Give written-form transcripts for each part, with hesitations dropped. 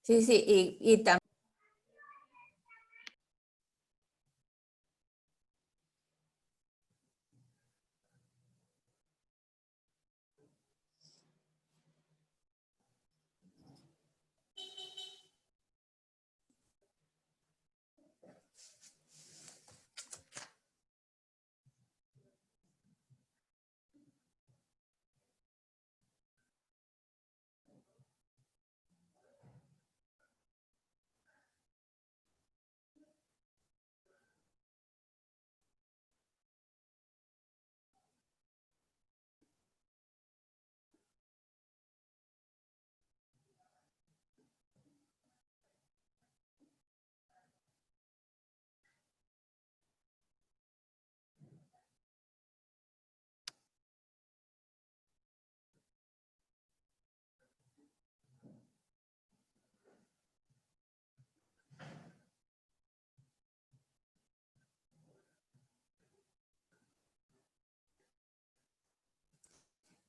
Sí, sí, y también.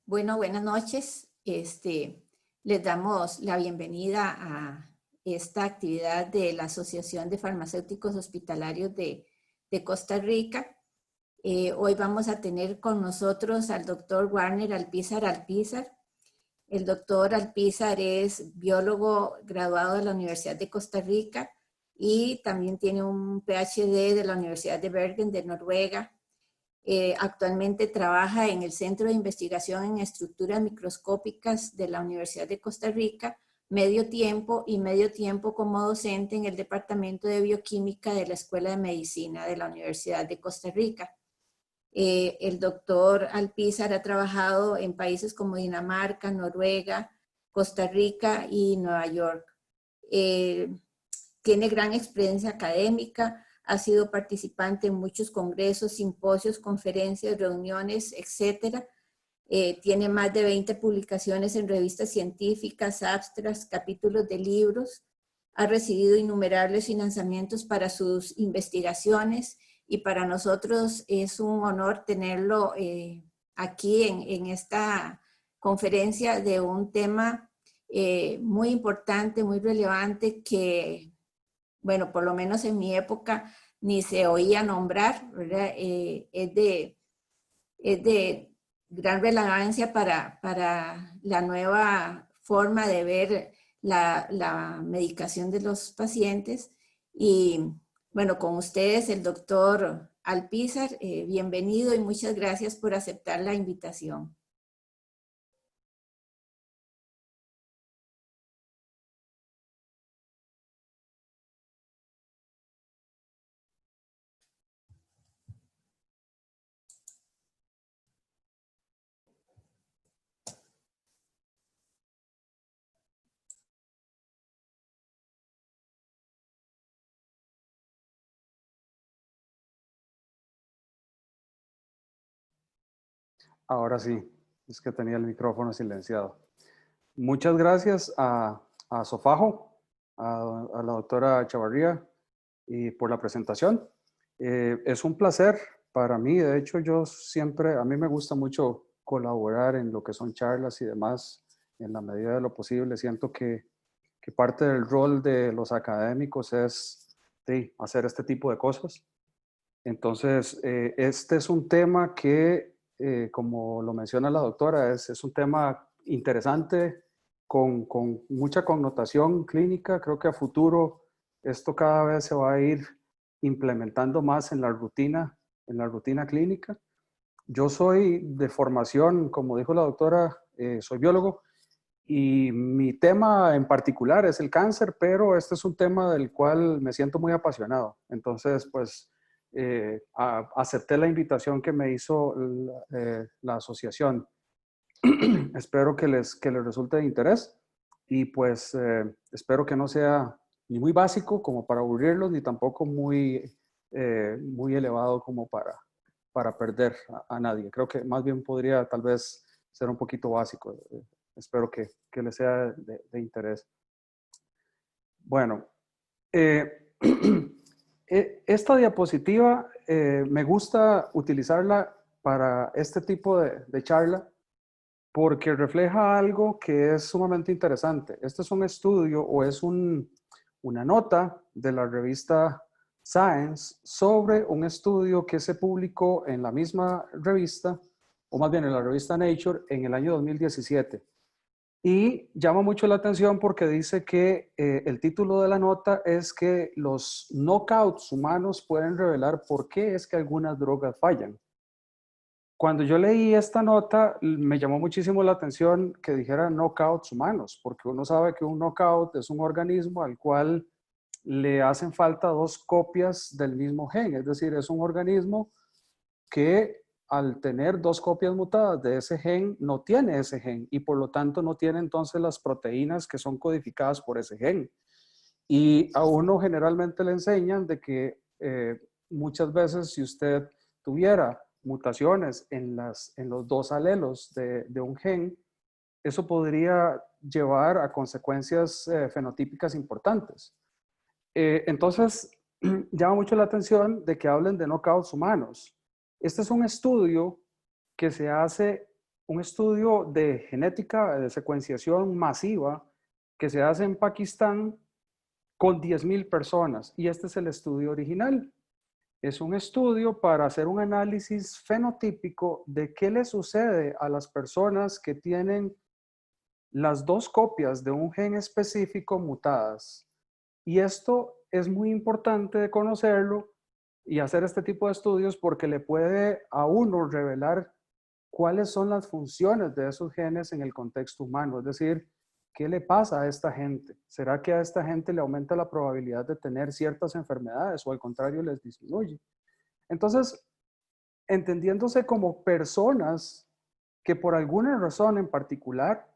Bueno, buenas noches. Les damos la bienvenida a esta actividad de la Asociación de Farmacéuticos Hospitalarios de Costa Rica. Hoy vamos a tener con nosotros al doctor Warner Alpizar Alpizar. El doctor Alpizar es biólogo graduado de la Universidad de Costa Rica y también tiene un PhD de la Universidad de Bergen de Noruega. Actualmente trabaja en el Centro de Investigación en Estructuras Microscópicas de la Universidad de Costa Rica, medio tiempo y medio tiempo como docente en el Departamento de Bioquímica de la Escuela de Medicina de la Universidad de Costa Rica. El doctor Alpizar ha trabajado en países como Dinamarca, Noruega, Costa Rica y Nueva York. Tiene gran experiencia académica, ha sido participante en muchos congresos, simposios, conferencias, reuniones, etc. Tiene más de 20 publicaciones en revistas científicas, abstracts, capítulos de libros. Ha recibido innumerables financiamientos para sus investigaciones y para nosotros es un honor tenerlo aquí en esta conferencia de un tema muy importante, muy relevante que, bueno, por lo menos en mi época ni se oía nombrar, ¿verdad? Es de gran relevancia para la nueva forma de ver la medicación de los pacientes. Y bueno, con ustedes el doctor Alpizar, bienvenido y muchas gracias por aceptar la invitación. Ahora sí, es que tenía el micrófono silenciado. Muchas gracias a Sofajo, a la doctora Chavarría, y por la presentación. Es un placer para mí. De hecho, a mí me gusta mucho colaborar en lo que son charlas y demás, en la medida de lo posible. Siento que parte del rol de los académicos es hacer este tipo de cosas. Entonces, este es un tema que, como lo menciona la doctora, es un tema interesante, con mucha connotación clínica. Creo que a futuro esto cada vez se va a ir implementando más en la rutina clínica. Yo soy de formación, como dijo la doctora, soy biólogo, y mi tema en particular es el cáncer, pero este es un tema del cual me siento muy apasionado. Entonces, pues, acepté la invitación que me hizo la asociación. Espero que les resulte de interés y pues espero que no sea ni muy básico como para aburrirlos, ni tampoco muy elevado como para perder a nadie. Creo que más bien podría tal vez ser un poquito básico. Espero que les sea de interés. Bueno, esta diapositiva me gusta utilizarla para este tipo de charla porque refleja algo que es sumamente interesante. Este es un estudio o es una nota de la revista Science sobre un estudio que se publicó en la misma revista, o más bien en la revista Nature, en el año 2017. Y llama mucho la atención porque dice que el título de la nota es que los knockouts humanos pueden revelar por qué es que algunas drogas fallan. Cuando yo leí esta nota, me llamó muchísimo la atención que dijera knockouts humanos, porque uno sabe que un knockout es un organismo al cual le hacen falta dos copias del mismo gen, es decir, es un organismo que al tener dos copias mutadas de ese gen, no tiene ese gen y por lo tanto no tiene entonces las proteínas que son codificadas por ese gen. Y a uno generalmente le enseñan de que muchas veces si usted tuviera mutaciones en los dos alelos de un gen, eso podría llevar a consecuencias fenotípicas importantes. Entonces, llama mucho la atención de que hablen de knockouts humanos. Este es un estudio que se hace, un estudio de genética, de secuenciación masiva, que se hace en Pakistán con 10,000 personas. Y este es el estudio original. Es un estudio para hacer un análisis fenotípico de qué le sucede a las personas que tienen las dos copias de un gen específico mutadas. Y esto es muy importante de conocerlo y hacer este tipo de estudios porque le puede a uno revelar cuáles son las funciones de esos genes en el contexto humano. Es decir, ¿qué le pasa a esta gente? ¿Será que a esta gente le aumenta la probabilidad de tener ciertas enfermedades o al contrario les disminuye? Entonces, entendiéndose como personas que por alguna razón en particular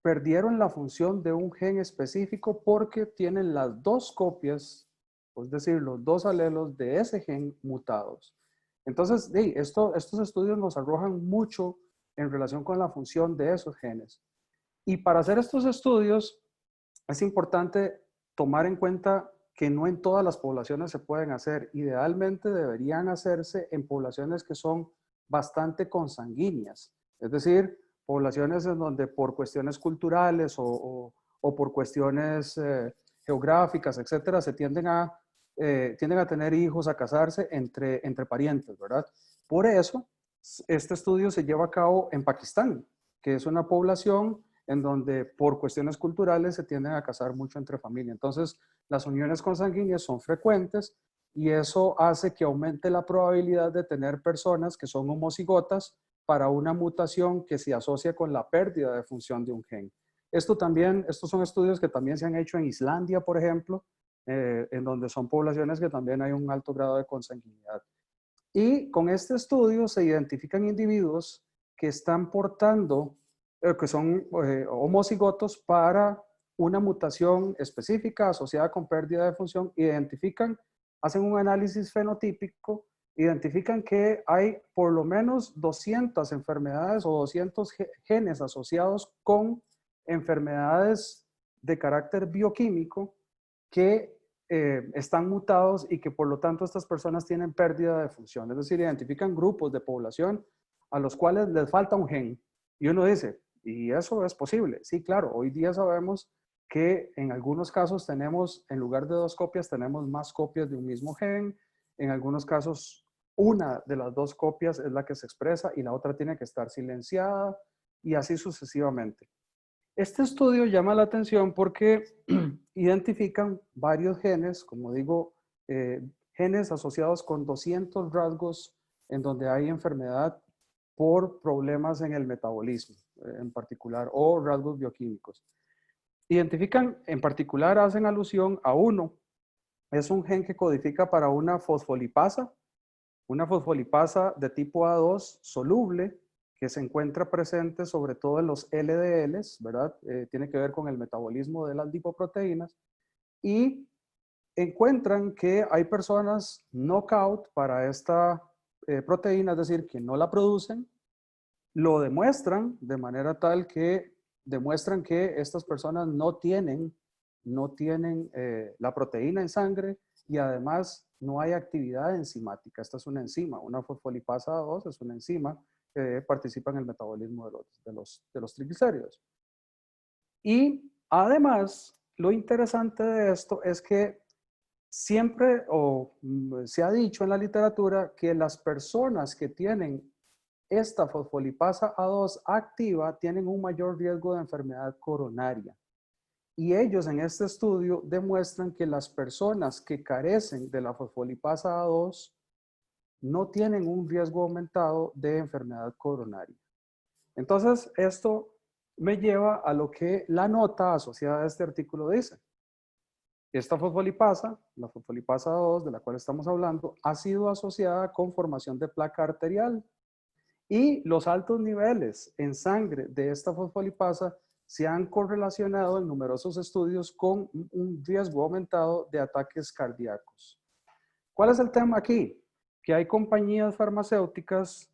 perdieron la función de un gen específico porque tienen las dos copias, es decir, los dos alelos de ese gen mutados. Entonces, estos estudios nos arrojan mucho en relación con la función de esos genes. Y para hacer estos estudios es importante tomar en cuenta que no en todas las poblaciones se pueden hacer. Idealmente deberían hacerse en poblaciones que son bastante consanguíneas. Es decir, poblaciones en donde por cuestiones culturales o por cuestiones geográficas, etcétera, se tienden a tener hijos, a casarse entre parientes, ¿verdad? Por eso, este estudio se lleva a cabo en Pakistán, que es una población en donde por cuestiones culturales se tienden a casar mucho entre familia. Entonces, las uniones consanguíneas son frecuentes y eso hace que aumente la probabilidad de tener personas que son homocigotas para una mutación que se asocia con la pérdida de función de un gen. Estos son estudios que también se han hecho en Islandia, por ejemplo, en donde son poblaciones que también hay un alto grado de consanguinidad. Y con este estudio se identifican individuos que están portando, que son homocigotos para una mutación específica asociada con pérdida de función, hacen un análisis fenotípico, identifican que hay por lo menos 200 enfermedades o 200 genes asociados con enfermedades de carácter bioquímico que están mutados y que por lo tanto estas personas tienen pérdida de función. Es decir, identifican grupos de población a los cuales les falta un gen. Y uno dice, ¿y eso es posible? Sí, claro, hoy día sabemos que en algunos casos tenemos, en lugar de dos copias, tenemos más copias de un mismo gen. En algunos casos, una de las dos copias es la que se expresa y la otra tiene que estar silenciada y así sucesivamente. Este estudio llama la atención porque identifican varios genes, como digo, genes asociados con 200 rasgos en donde hay enfermedad por problemas en el metabolismo en particular o rasgos bioquímicos. Identifican, en particular, hacen alusión a uno. Es un gen que codifica para una fosfolipasa de tipo A2 soluble que se encuentra presente sobre todo en los LDLs, ¿verdad? Tiene que ver con el metabolismo de las lipoproteínas y encuentran que hay personas knockout para esta proteína, es decir, que no la producen, lo demuestran de manera tal que demuestran que estas personas no tienen la proteína en sangre y además no hay actividad enzimática. Esta es una enzima, una fosfolipasa 2 es una enzima que participan en el metabolismo de los triglicéridos. Y además, lo interesante de esto es que siempre se ha dicho en la literatura que las personas que tienen esta fosfolipasa A2 activa tienen un mayor riesgo de enfermedad coronaria. Y ellos en este estudio demuestran que las personas que carecen de la fosfolipasa A2 no tienen un riesgo aumentado de enfermedad coronaria. Entonces, esto me lleva a lo que la nota asociada a este artículo dice. Esta fosfolipasa, la fosfolipasa 2 de la cual estamos hablando, ha sido asociada con formación de placa arterial y los altos niveles en sangre de esta fosfolipasa se han correlacionado en numerosos estudios con un riesgo aumentado de ataques cardíacos. ¿Cuál es el tema aquí? Que hay compañías farmacéuticas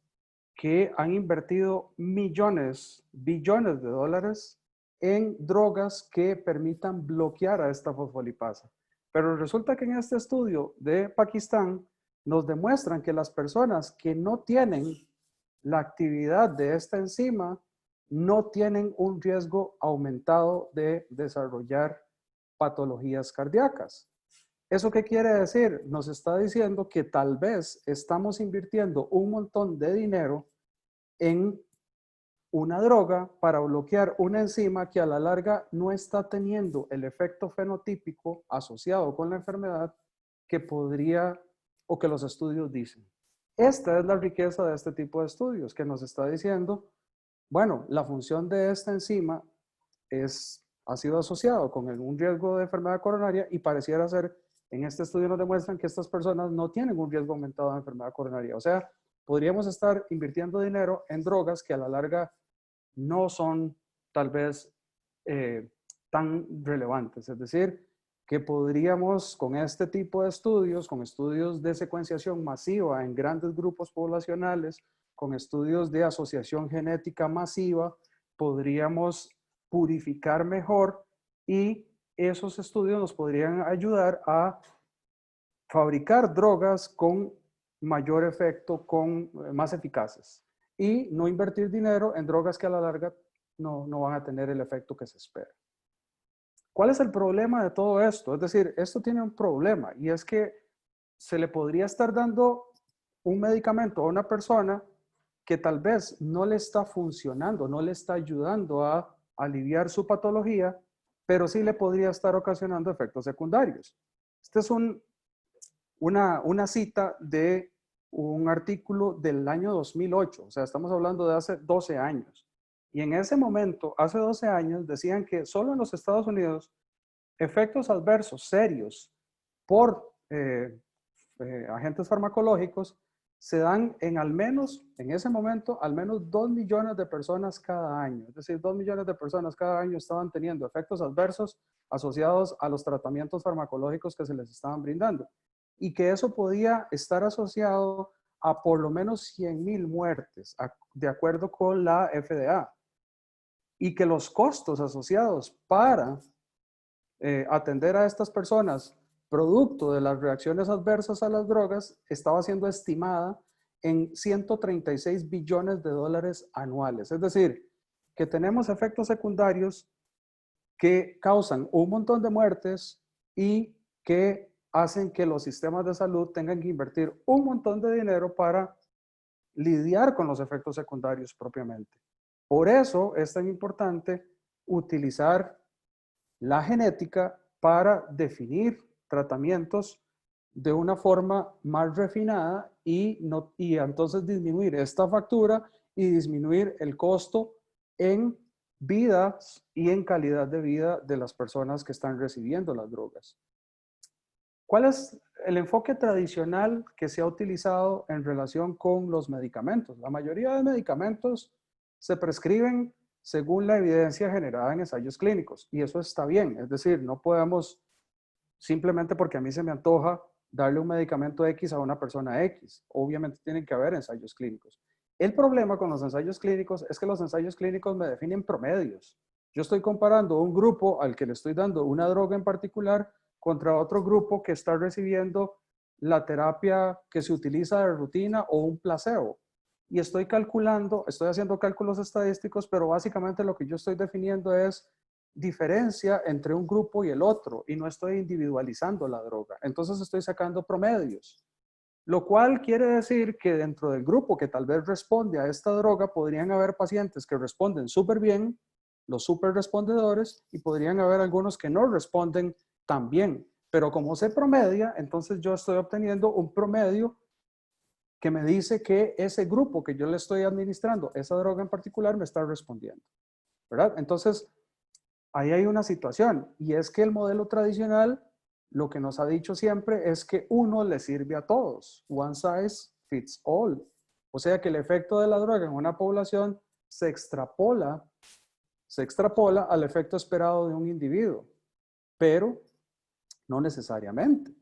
que han invertido millones, billones de dólares en drogas que permitan bloquear a esta fosfolipasa. Pero resulta que en este estudio de Pakistán nos demuestran que las personas que no tienen la actividad de esta enzima no tienen un riesgo aumentado de desarrollar patologías cardíacas. ¿Eso qué quiere decir? Nos está diciendo que tal vez estamos invirtiendo un montón de dinero en una droga para bloquear una enzima que a la larga no está teniendo el efecto fenotípico asociado con la enfermedad que podría o que los estudios dicen. Esta es la riqueza de este tipo de estudios que nos está diciendo, bueno, la función de esta enzima ha sido asociado con un riesgo de enfermedad coronaria y pareciera ser, en este estudio nos demuestran que estas personas no tienen un riesgo aumentado de enfermedad coronaria. O sea, podríamos estar invirtiendo dinero en drogas que a la larga no son tal vez tan relevantes. Es decir, que podríamos con este tipo de estudios, con estudios de secuenciación masiva en grandes grupos poblacionales, con estudios de asociación genética masiva, podríamos purificar mejor y esos estudios nos podrían ayudar a fabricar drogas con mayor efecto, más eficaces y no invertir dinero en drogas que a la larga no van a tener el efecto que se espera. ¿Cuál es el problema de todo esto? Es decir, esto tiene un problema y es que se le podría estar dando un medicamento a una persona que tal vez no le está funcionando, no le está ayudando a aliviar su patología, pero sí le podría estar ocasionando efectos secundarios. Este es una cita de un artículo del año 2008, o sea, estamos hablando de hace 12 años. Y en ese momento, hace 12 años, decían que solo en los Estados Unidos, efectos adversos serios por agentes farmacológicos se dan en ese momento, al menos 2 millones de personas cada año. Es decir, 2 millones de personas cada año estaban teniendo efectos adversos asociados a los tratamientos farmacológicos que se les estaban brindando. Y que eso podía estar asociado a por lo menos 100,000 muertes, de acuerdo con la FDA. Y que los costos asociados para atender a estas personas producto de las reacciones adversas a las drogas estaba siendo estimada en 136 billones de dólares anuales. Es decir, que tenemos efectos secundarios que causan un montón de muertes y que hacen que los sistemas de salud tengan que invertir un montón de dinero para lidiar con los efectos secundarios propiamente. Por eso es tan importante utilizar la genética para definir tratamientos de una forma más refinada y entonces disminuir esta factura y disminuir el costo en vidas y en calidad de vida de las personas que están recibiendo las drogas. ¿Cuál es el enfoque tradicional que se ha utilizado en relación con los medicamentos? La mayoría de medicamentos se prescriben según la evidencia generada en ensayos clínicos y eso está bien. Es decir, no podemos simplemente porque a mí se me antoja darle un medicamento X a una persona X. Obviamente tienen que haber ensayos clínicos. El problema con los ensayos clínicos es que los ensayos clínicos me definen promedios. Yo estoy comparando un grupo al que le estoy dando una droga en particular contra otro grupo que está recibiendo la terapia que se utiliza de rutina o un placebo. y estoy calculando, estoy haciendo cálculos estadísticos, pero básicamente lo que yo estoy definiendo es diferencia entre un grupo y el otro y no estoy individualizando la droga. Entonces estoy sacando promedios, lo cual quiere decir que dentro del grupo que tal vez responde a esta droga podrían haber pacientes que responden súper bien, los súper respondedores, y podrían haber algunos que no responden tan bien. Pero como se promedia, entonces yo estoy obteniendo un promedio que me dice que ese grupo que yo le estoy administrando, esa droga en particular, me está respondiendo, ¿verdad? Entonces, ahí hay una situación, y es que el modelo tradicional lo que nos ha dicho siempre es que uno le sirve a todos. One size fits all. O sea que el efecto de la droga en una población se extrapola al efecto esperado de un individuo, pero no necesariamente.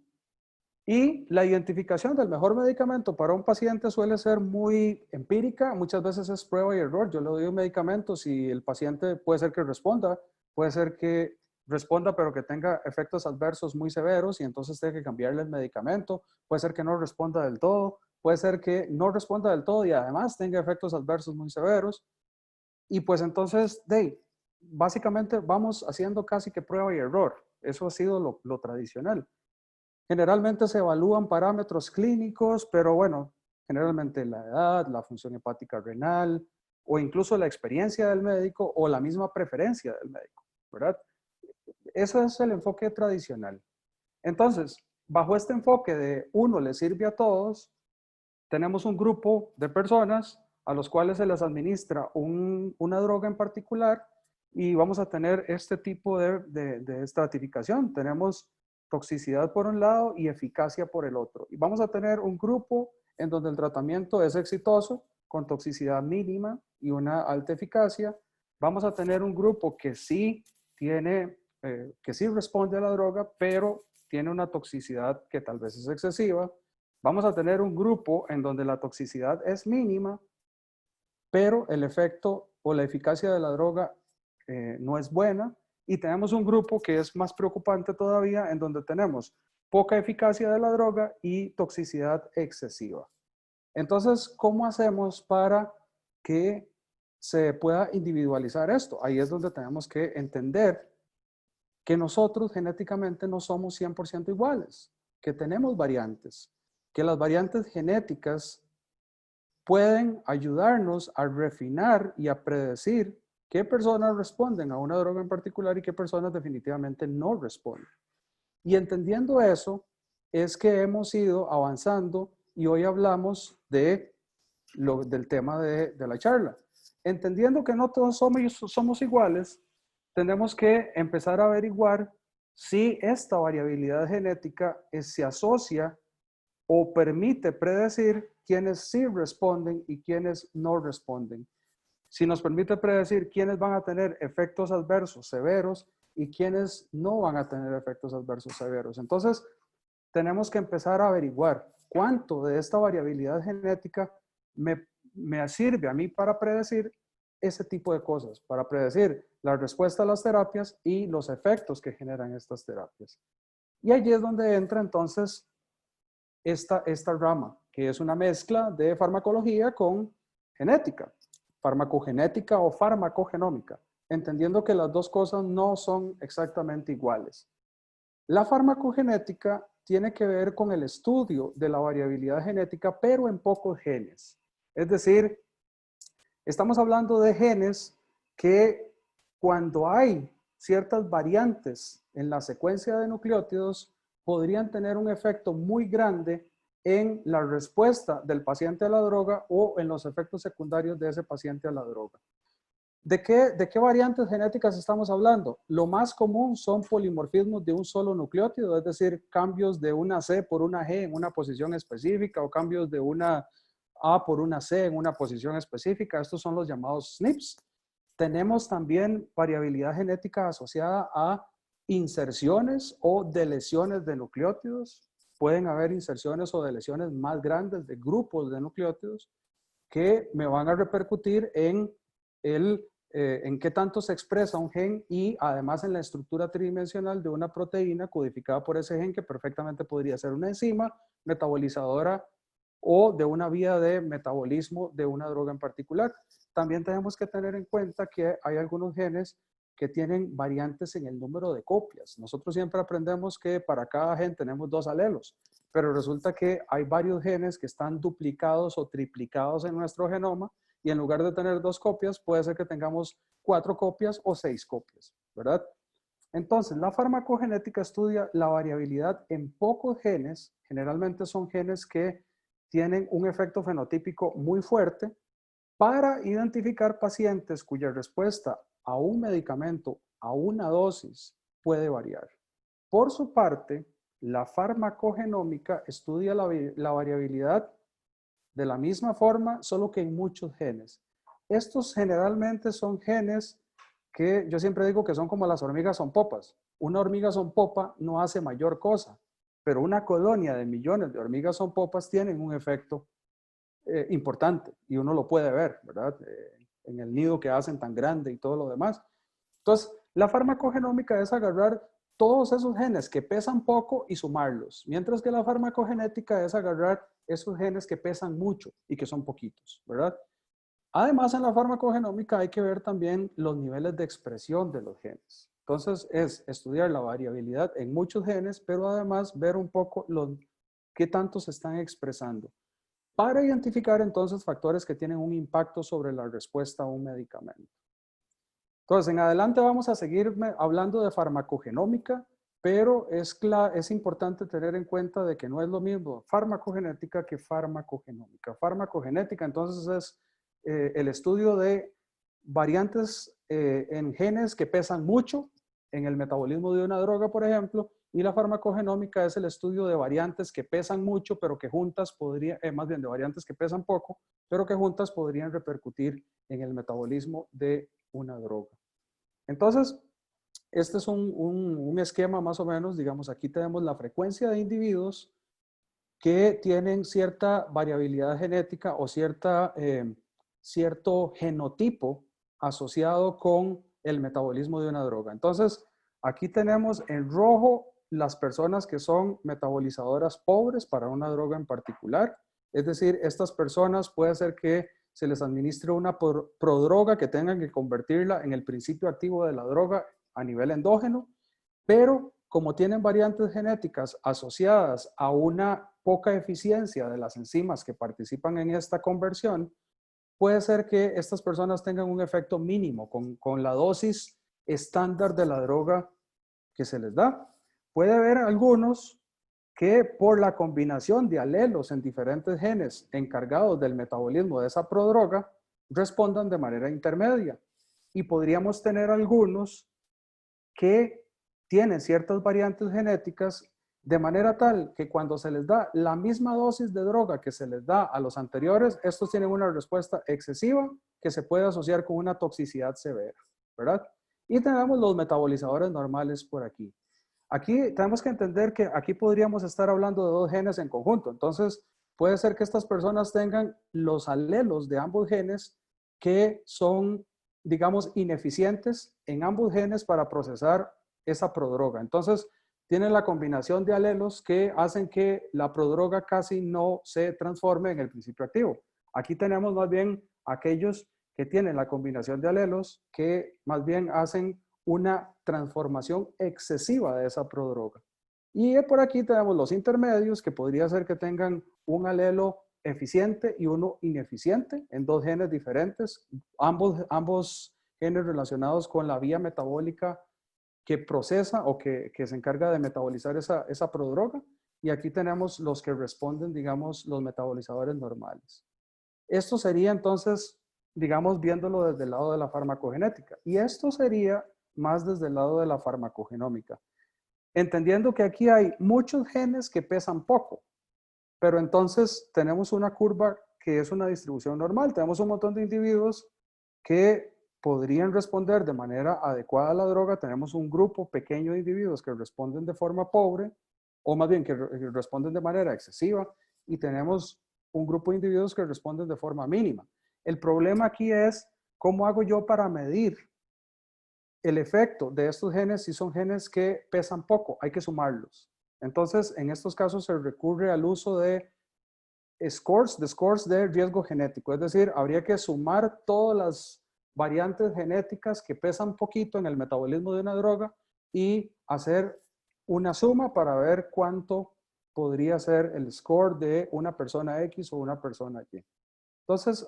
Y la identificación del mejor medicamento para un paciente suele ser muy empírica, muchas veces es prueba y error. Yo le doy un medicamento, si el paciente puede ser que responda, puede ser que responda pero que tenga efectos adversos muy severos y entonces tenga que cambiarle el medicamento, puede ser que no responda del todo, puede ser que no responda del todo y además tenga efectos adversos muy severos. Y pues entonces, básicamente vamos haciendo casi que prueba y error. Eso ha sido lo tradicional. Generalmente se evalúan parámetros clínicos, pero bueno, generalmente la edad, la función hepática renal o incluso la experiencia del médico o la misma preferencia del médico, ¿verdad? Ese es el enfoque tradicional. Entonces, bajo este enfoque de uno le sirve a todos, tenemos un grupo de personas a los cuales se les administra una droga en particular y vamos a tener este tipo de estratificación. Tenemos toxicidad por un lado y eficacia por el otro. Y vamos a tener un grupo en donde el tratamiento es exitoso, con toxicidad mínima y una alta eficacia. Vamos a tener un grupo que sí que sí responde a la droga, pero tiene una toxicidad que tal vez es excesiva. Vamos a tener un grupo en donde la toxicidad es mínima, pero el efecto o la eficacia de la droga no es buena. Y tenemos un grupo que es más preocupante todavía, en donde tenemos poca eficacia de la droga y toxicidad excesiva. Entonces, ¿cómo hacemos para que se pueda individualizar esto? Ahí es donde tenemos que entender que nosotros genéticamente no somos 100% iguales, que tenemos variantes, que las variantes genéticas pueden ayudarnos a refinar y a predecir qué personas responden a una droga en particular y qué personas definitivamente no responden. Y entendiendo eso, es que hemos ido avanzando y hoy hablamos del tema de la charla. Entendiendo que no todos somos iguales, tenemos que empezar a averiguar si esta variabilidad genética se asocia o permite predecir quiénes sí responden y quiénes no responden. Si nos permite predecir quiénes van a tener efectos adversos severos y quiénes no van a tener efectos adversos severos. Entonces, tenemos que empezar a averiguar cuánto de esta variabilidad genética me sirve a mí para predecir ese tipo de cosas, para predecir la respuesta a las terapias y los efectos que generan estas terapias. Y allí es donde entra entonces esta rama, que es una mezcla de farmacología con genética, farmacogenética o farmacogenómica, entendiendo que las dos cosas no son exactamente iguales. La farmacogenética tiene que ver con el estudio de la variabilidad genética, pero en pocos genes. Es decir, estamos hablando de genes que cuando hay ciertas variantes en la secuencia de nucleótidos, podrían tener un efecto muy grande en la respuesta del paciente a la droga o en los efectos secundarios de ese paciente a la droga. ¿De qué variantes genéticas estamos hablando? Lo más común son polimorfismos de un solo nucleótido, es decir, cambios de una C por una G en una posición específica o cambios de una A por una C en una posición específica. Estos son los llamados SNPs. Tenemos también variabilidad genética asociada a inserciones o deleciones de nucleótidos. Pueden haber inserciones o deleciones más grandes de grupos de nucleótidos que me van a repercutir en qué tanto se expresa un gen y además en la estructura tridimensional de una proteína codificada por ese gen que perfectamente podría ser una enzima metabolizadora o de una vía de metabolismo de una droga en particular. También tenemos que tener en cuenta que hay algunos genes que tienen variantes en el número de copias. Nosotros siempre aprendemos que para cada gen tenemos 2 alelos, pero resulta que hay varios genes que están duplicados o triplicados en nuestro genoma y en lugar de tener 2 copias, puede ser que tengamos 4 copias o 6 copias, ¿verdad? Entonces, la farmacogenética estudia la variabilidad en pocos genes, generalmente son genes que tienen un efecto fenotípico muy fuerte, para identificar pacientes cuya respuesta a un medicamento, a una dosis, puede variar. Por su parte, la farmacogenómica estudia la variabilidad de la misma forma, solo que en muchos genes. Estos generalmente son genes que yo siempre digo que son como las hormigas son popas. Una hormiga son popa no hace mayor cosa, pero una colonia de millones de hormigas son popas tienen un efecto importante y uno lo puede ver, ¿verdad? En el nido que hacen tan grande y todo lo demás. Entonces, la farmacogenómica es agarrar todos esos genes que pesan poco y sumarlos, mientras que la farmacogenética es agarrar esos genes que pesan mucho y que son poquitos, ¿verdad? Además, en la farmacogenómica hay que ver también los niveles de expresión de los genes. Entonces, es estudiar la variabilidad en muchos genes, pero además ver un poco qué tanto se están expresando para identificar entonces factores que tienen un impacto sobre la respuesta a un medicamento. Entonces, en adelante vamos a seguir hablando de farmacogenómica, pero es importante tener en cuenta de que no es lo mismo farmacogenética que farmacogenómica. Farmacogenética entonces es el estudio de variantes en genes que pesan mucho en el metabolismo de una droga, por ejemplo, y la farmacogenómica es el estudio de variantes que pesan mucho, pero que juntas podrían, más bien de variantes que pesan poco, pero que juntas podrían repercutir en el metabolismo de una droga. Entonces, este es un esquema más o menos, digamos, aquí tenemos la frecuencia de individuos que tienen cierta variabilidad genética o cierto genotipo asociado con el metabolismo de una droga. Entonces, aquí tenemos en rojo las personas que son metabolizadoras pobres para una droga en particular. Es decir, estas personas puede ser que se les administre una prodroga que tengan que convertirla en el principio activo de la droga a nivel endógeno, pero como tienen variantes genéticas asociadas a una poca eficiencia de las enzimas que participan en esta conversión, puede ser que estas personas tengan un efecto mínimo con la dosis estándar de la droga que se les da. Puede haber algunos que por la combinación de alelos en diferentes genes encargados del metabolismo de esa prodroga respondan de manera intermedia. Y podríamos tener algunos que tienen ciertas variantes genéticas de manera tal que cuando se les da la misma dosis de droga que se les da a los anteriores, estos tienen una respuesta excesiva que se puede asociar con una toxicidad severa, ¿verdad? Y tenemos los metabolizadores normales por aquí. Aquí tenemos que entender que aquí podríamos estar hablando de 2 genes en conjunto. Entonces, puede ser que estas personas tengan los alelos de ambos genes que son, digamos, ineficientes en ambos genes para procesar esa prodroga. Entonces, tienen la combinación de alelos que hacen que la prodroga casi no se transforme en el principio activo. Aquí tenemos más bien aquellos que tienen la combinación de alelos que más bien hacen una transformación excesiva de esa prodroga. Y por aquí tenemos los intermedios, que podría ser que tengan un alelo eficiente y uno ineficiente en 2 genes diferentes, ambos genes relacionados con la vía metabólica que procesa o que se encarga de metabolizar esa prodroga. Y aquí tenemos los que responden, digamos, los metabolizadores normales. Esto sería entonces, digamos, viéndolo desde el lado de la farmacogenética. Y esto sería más desde el lado de la farmacogenómica. Entendiendo que aquí hay muchos genes que pesan poco, pero entonces tenemos una curva que es una distribución normal. Tenemos un montón de individuos que podrían responder de manera adecuada a la droga. Tenemos un grupo pequeño de individuos que responden de forma pobre, o más bien que responden de manera excesiva, y tenemos un grupo de individuos que responden de forma mínima. El problema aquí es cómo hago yo para medir el efecto de estos genes si son genes que pesan poco, hay que sumarlos. Entonces, en estos casos se recurre al uso de scores de riesgo genético. Es decir, habría que sumar todas las variantes genéticas que pesan poquito en el metabolismo de una droga y hacer una suma para ver cuánto podría ser el score de una persona X o una persona Y. Entonces,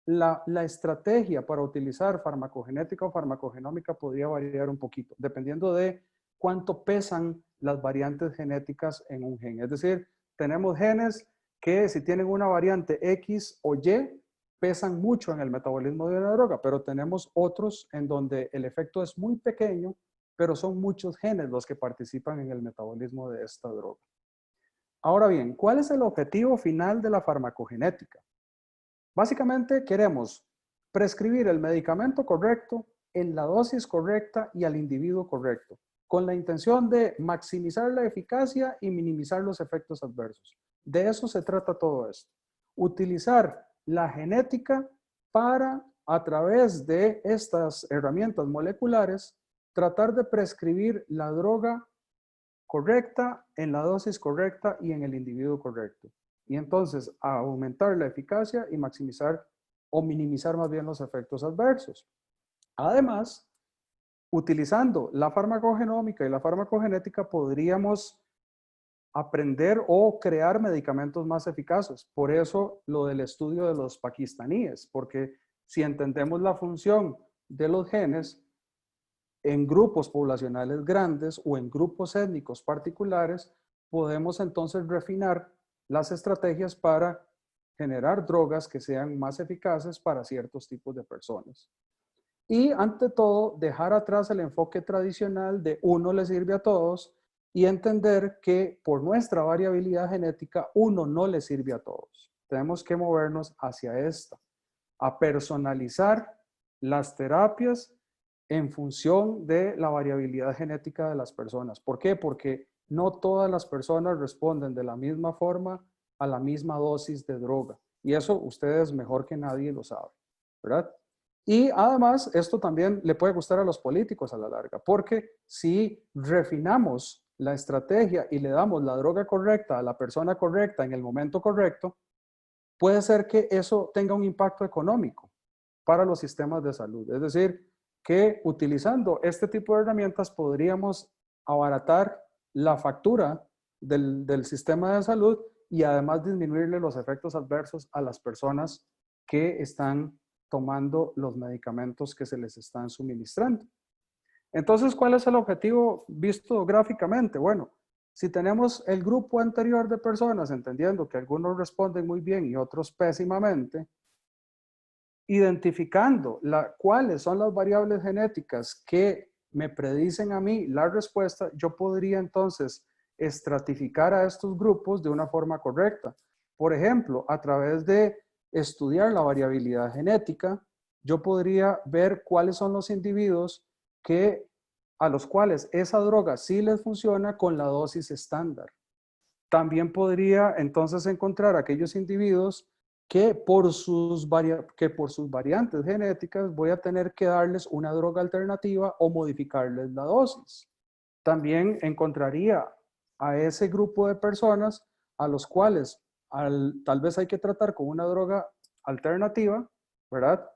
la estrategia para utilizar farmacogenética o farmacogenómica podría variar un poquito, dependiendo de cuánto pesan las variantes genéticas en un gen. Es decir, tenemos genes que si tienen una variante X o Y, pesan mucho en el metabolismo de una droga, pero tenemos otros en donde el efecto es muy pequeño, pero son muchos genes los que participan en el metabolismo de esta droga. Ahora bien, ¿cuál es el objetivo final de la farmacogenética? Básicamente queremos prescribir el medicamento correcto en la dosis correcta y al individuo correcto, con la intención de maximizar la eficacia y minimizar los efectos adversos. De eso se trata todo esto. Utilizar la genética para, a través de estas herramientas moleculares, tratar de prescribir la droga correcta, en la dosis correcta y en el individuo correcto. Y entonces aumentar la eficacia y maximizar o minimizar más bien los efectos adversos. Además, utilizando la farmacogenómica y la farmacogenética podríamos aprender o crear medicamentos más eficaces. Por eso lo del estudio de los pakistaníes, porque si entendemos la función de los genes en grupos poblacionales grandes o en grupos étnicos particulares, podemos entonces refinar las estrategias para generar drogas que sean más eficaces para ciertos tipos de personas. Y ante todo, dejar atrás el enfoque tradicional de uno le sirve a todos y entender que por nuestra variabilidad genética, uno no le sirve a todos. Tenemos que movernos hacia esta, a personalizar las terapias en función de la variabilidad genética de las personas. ¿Por qué? Porque no todas las personas responden de la misma forma a la misma dosis de droga. Y eso ustedes mejor que nadie lo saben, ¿verdad? Y además, esto también le puede gustar a los políticos a la larga, porque si refinamos la estrategia y le damos la droga correcta a la persona correcta en el momento correcto, puede ser que eso tenga un impacto económico para los sistemas de salud. Es decir, que utilizando este tipo de herramientas podríamos abaratar la factura del sistema de salud y además disminuirle los efectos adversos a las personas que están tomando los medicamentos que se les están suministrando. Entonces, ¿cuál es el objetivo visto gráficamente? Bueno, si tenemos el grupo anterior de personas, entendiendo que algunos responden muy bien y otros pésimamente, identificando cuáles son las variables genéticas que me predicen a mí la respuesta, yo podría entonces estratificar a estos grupos de una forma correcta. Por ejemplo, a través de estudiar la variabilidad genética, yo podría ver cuáles son los individuos a los cuales esa droga sí les funciona con la dosis estándar. También podría entonces encontrar aquellos individuos que por sus variantes genéticas voy a tener que darles una droga alternativa o modificarles la dosis. También encontraría a ese grupo de personas a los cuales tal vez hay que tratar con una droga alternativa, ¿verdad?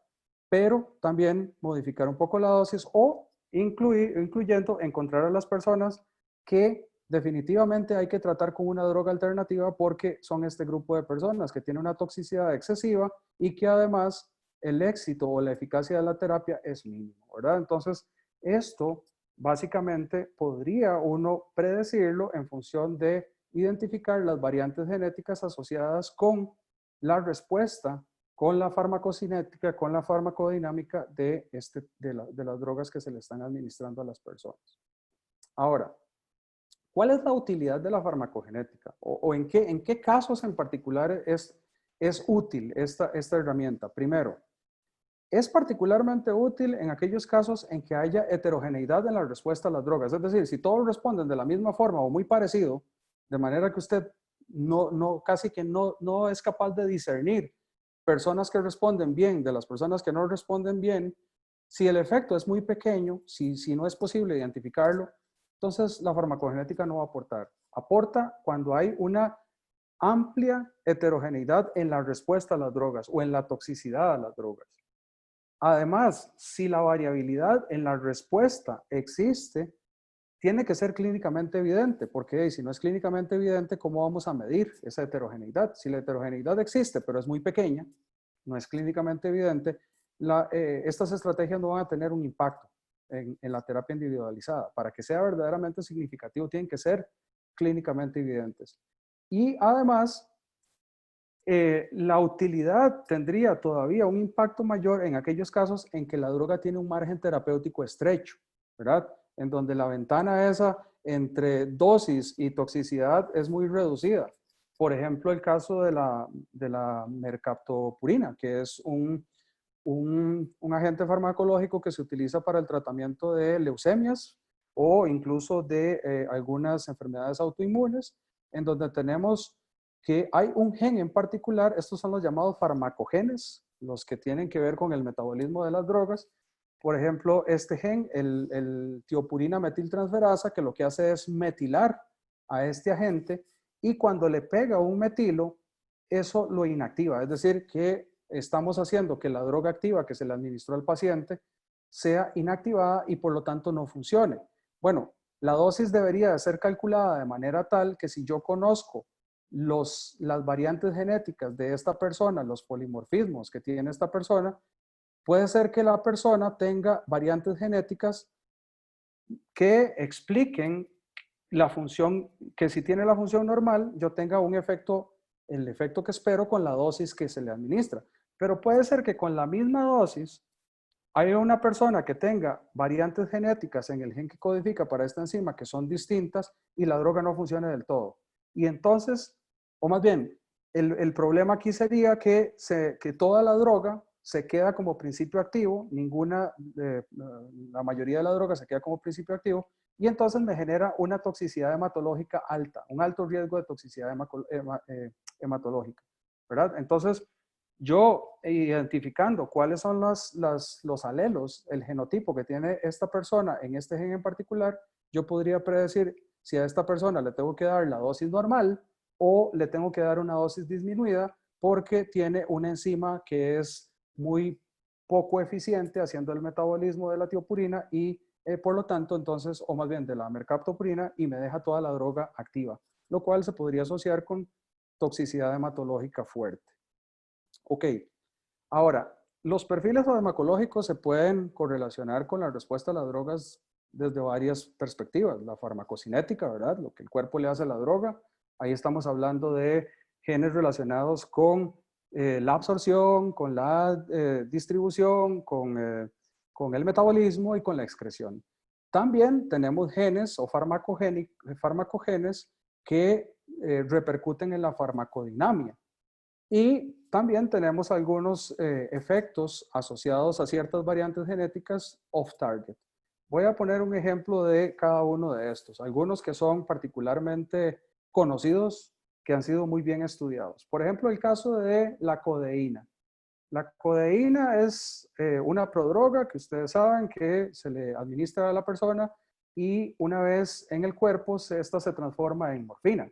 Pero también modificar un poco la dosis o incluyendo encontrar a las personas que definitivamente hay que tratar con una droga alternativa porque son este grupo de personas que tienen una toxicidad excesiva y que además el éxito o la eficacia de la terapia es mínimo, ¿verdad? Entonces, esto básicamente podría uno predecirlo en función de identificar las variantes genéticas asociadas con la respuesta, con la farmacocinética, con la farmacodinámica de las drogas que se le están administrando a las personas. Ahora, ¿cuál es la utilidad de la farmacogenética? ¿O en qué casos en particular es útil esta herramienta? Primero, es particularmente útil en aquellos casos en que haya heterogeneidad en la respuesta a las drogas. Es decir, si todos responden de la misma forma o muy parecido, de manera que usted casi que no es capaz de discernir personas que responden bien de las personas que no responden bien, si el efecto es muy pequeño, si no es posible identificarlo, entonces la farmacogenética no va a aportar. Aporta cuando hay una amplia heterogeneidad en la respuesta a las drogas o en la toxicidad a las drogas. Además, si la variabilidad en la respuesta existe, tiene que ser clínicamente evidente, porque si no es clínicamente evidente, ¿cómo vamos a medir esa heterogeneidad? Si la heterogeneidad existe, pero es muy pequeña, no es clínicamente evidente, estas estrategias no van a tener un impacto en la terapia individualizada. Para que sea verdaderamente significativo, tienen que ser clínicamente evidentes. Y además, la utilidad tendría todavía un impacto mayor en aquellos casos en que la droga tiene un margen terapéutico estrecho, ¿verdad? En donde la ventana esa entre dosis y toxicidad es muy reducida. Por ejemplo, el caso de la mercaptopurina, que es un agente farmacológico que se utiliza para el tratamiento de leucemias o incluso de algunas enfermedades autoinmunes, en donde tenemos que hay un gen en particular, estos son los llamados farmacogenes, los que tienen que ver con el metabolismo de las drogas. Por ejemplo, este gen, el tiopurina metiltransferasa, que lo que hace es metilar a este agente y cuando le pega un metilo, eso lo inactiva. Es decir, que estamos haciendo que la droga activa que se le administró al paciente sea inactivada y por lo tanto no funcione. Bueno, la dosis debería de ser calculada de manera tal que si yo conozco las variantes genéticas de esta persona, los polimorfismos que tiene esta persona, puede ser que la persona tenga variantes genéticas que expliquen la función, que si tiene la función normal, yo tenga un efecto, el efecto que espero con la dosis que se le administra. Pero puede ser que con la misma dosis haya una persona que tenga variantes genéticas en el gen que codifica para esta enzima que son distintas y la droga no funcione del todo. Y entonces, o más bien, el problema aquí sería que toda la droga se queda como principio activo, la mayoría de la droga se queda como principio activo, y entonces me genera una toxicidad hematológica alta, un alto riesgo de toxicidad hematológica, ¿verdad? Entonces, yo identificando cuáles son los alelos, el genotipo que tiene esta persona en este gen en particular, yo podría predecir si a esta persona le tengo que dar la dosis normal o le tengo que dar una dosis disminuida porque tiene una enzima que es muy poco eficiente haciendo el metabolismo de la tiopurina y por lo tanto entonces, o más bien de la mercaptopurina y me deja toda la droga activa, lo cual se podría asociar con toxicidad hematológica fuerte. Ok, ahora, los perfiles farmacológicos se pueden correlacionar con la respuesta a las drogas desde varias perspectivas. La farmacocinética, ¿verdad? Lo que el cuerpo le hace a la droga. Ahí estamos hablando de genes relacionados con la absorción, con la distribución, con el metabolismo y con la excreción. También tenemos genes o farmacogenes que repercuten en la farmacodinamia. Y también tenemos algunos efectos asociados a ciertas variantes genéticas off-target. Voy a poner un ejemplo de cada uno de estos, algunos que son particularmente conocidos, que han sido muy bien estudiados. Por ejemplo, el caso de la codeína. La codeína es una prodroga que ustedes saben que se le administra a la persona y una vez en el cuerpo, esta se transforma en morfina.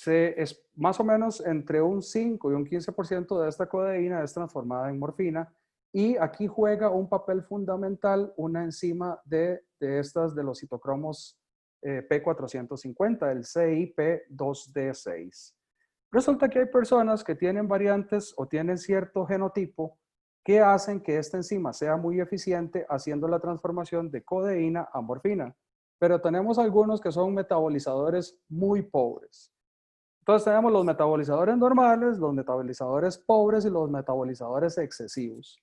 Es más o menos entre un 5 y un 15% de esta codeína es transformada en morfina y aquí juega un papel fundamental una enzima de los citocromos P450, el CYP2D6. Resulta que hay personas que tienen variantes o tienen cierto genotipo que hacen que esta enzima sea muy eficiente haciendo la transformación de codeína a morfina, pero tenemos algunos que son metabolizadores muy pobres. Entonces tenemos los metabolizadores normales, los metabolizadores pobres y los metabolizadores excesivos.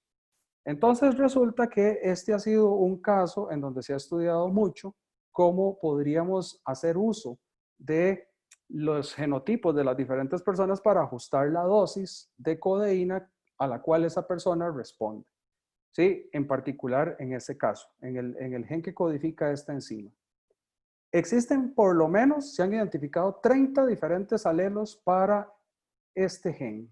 Entonces resulta que este ha sido un caso en donde se ha estudiado mucho cómo podríamos hacer uso de los genotipos de las diferentes personas para ajustar la dosis de codeína a la cual esa persona responde. ¿Sí? En particular en ese caso, en el gen que codifica esta enzima. Existen por lo menos, se han identificado 30 diferentes alelos para este gen.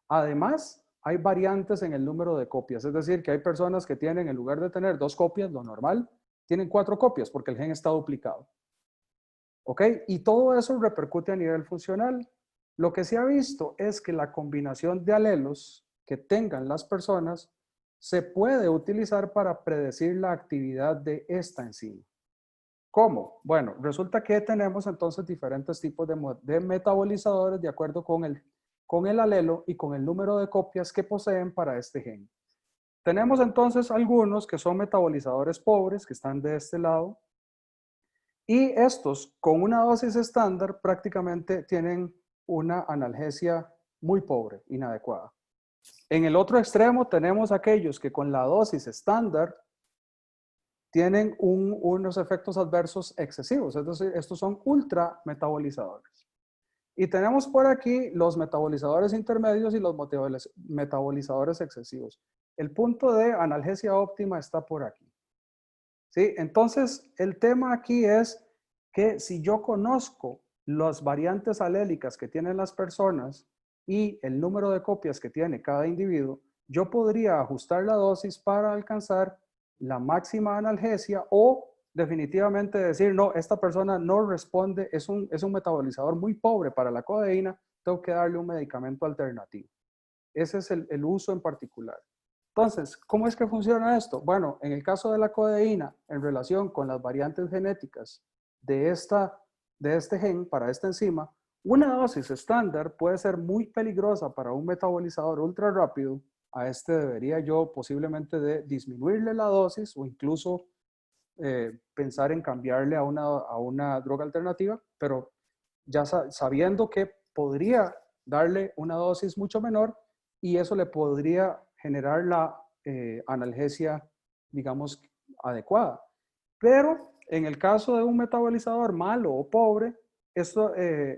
Además, hay variantes en el número de copias, es decir, que hay personas que tienen, en lugar de tener 2 copias, lo normal, tienen 4 copias porque el gen está duplicado. ¿Ok? Y todo eso repercute a nivel funcional. Lo que se ha visto es que la combinación de alelos que tengan las personas se puede utilizar para predecir la actividad de esta enzima. ¿Cómo? Bueno, resulta que tenemos entonces diferentes tipos de metabolizadores de acuerdo con el alelo y con el número de copias que poseen para este gen. Tenemos entonces algunos que son metabolizadores pobres, que están de este lado, y estos con una dosis estándar prácticamente tienen una analgesia muy pobre, inadecuada. En el otro extremo tenemos aquellos que con la dosis estándar tienen unos efectos adversos excesivos, es decir, estos son ultra metabolizadores. Y tenemos por aquí los metabolizadores intermedios y los metabolizadores excesivos. El punto de analgesia óptima está por aquí. ¿Sí? Entonces, el tema aquí es que si yo conozco las variantes alélicas que tienen las personas y el número de copias que tiene cada individuo, yo podría ajustar la dosis para alcanzar la máxima analgesia o definitivamente decir, no, esta persona no responde, es un metabolizador muy pobre para la codeína, tengo que darle un medicamento alternativo. Ese es el uso en particular. Entonces, ¿cómo es que funciona esto? Bueno, en el caso de la codeína, en relación con las variantes genéticas de este gen para esta enzima, una dosis estándar puede ser muy peligrosa para un metabolizador ultra rápido. A este debería yo posiblemente de disminuirle la dosis o incluso pensar en cambiarle a una droga alternativa, pero ya sabiendo que podría darle una dosis mucho menor y eso le podría generar la analgesia, digamos, adecuada. Pero en el caso de un metabolizador malo o pobre,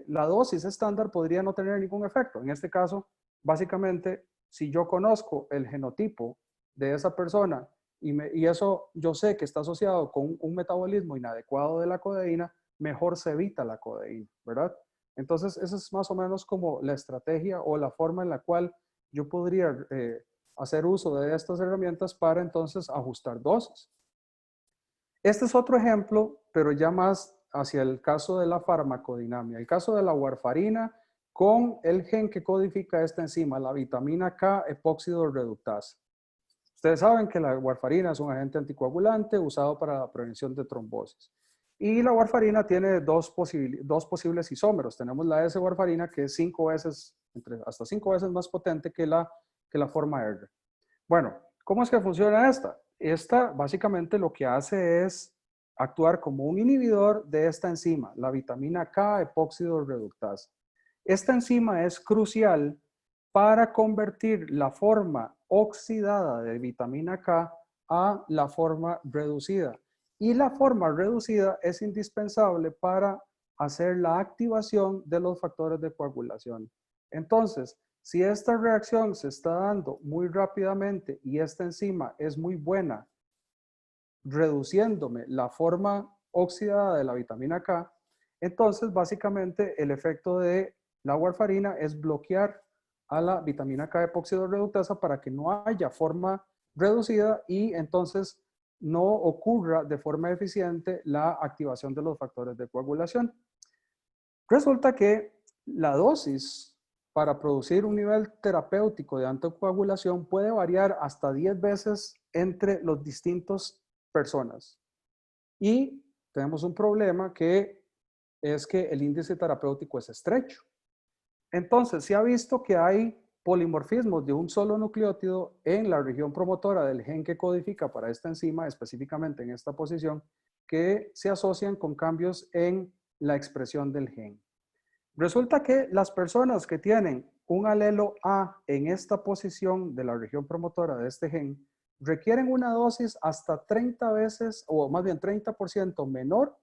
la dosis estándar podría no tener ningún efecto. En este caso, básicamente, si yo conozco el genotipo de esa persona y eso yo sé que está asociado con un metabolismo inadecuado de la codeína, mejor se evita la codeína, ¿verdad? Entonces, esa es más o menos como la estrategia o la forma en la cual yo podría hacer uso de estas herramientas para entonces ajustar dosis. Este es otro ejemplo, pero ya más hacia el caso de la farmacodinamia. El caso de la warfarina con el gen que codifica esta enzima, la vitamina K epóxido reductasa. Ustedes saben que la warfarina es un agente anticoagulante usado para la prevención de trombosis. Y la warfarina tiene dos posibles isómeros. Tenemos la S-warfarina que es hasta 5 veces más potente que la forma R. Bueno, ¿cómo es que funciona esta? Esta básicamente lo que hace es actuar como un inhibidor de esta enzima, la vitamina K epóxido reductasa. Esta enzima es crucial para convertir la forma oxidada de vitamina K a la forma reducida. Y la forma reducida es indispensable para hacer la activación de los factores de coagulación. Entonces, si esta reacción se está dando muy rápidamente y esta enzima es muy buena, reduciéndome la forma oxidada de la vitamina K, entonces básicamente el efecto de la warfarina es bloquear a la vitamina K epóxido reductasa para que no haya forma reducida y entonces no ocurra de forma eficiente la activación de los factores de coagulación. Resulta que la dosis para producir un nivel terapéutico de anticoagulación puede variar hasta 10 veces entre los distintos personas. Y tenemos un problema que es que el índice terapéutico es estrecho. Entonces, se ha visto que hay polimorfismos de un solo nucleótido en la región promotora del gen que codifica para esta enzima, específicamente en esta posición, que se asocian con cambios en la expresión del gen. Resulta que las personas que tienen un alelo A en esta posición de la región promotora de este gen requieren una dosis hasta 30 veces, o más bien 30% menor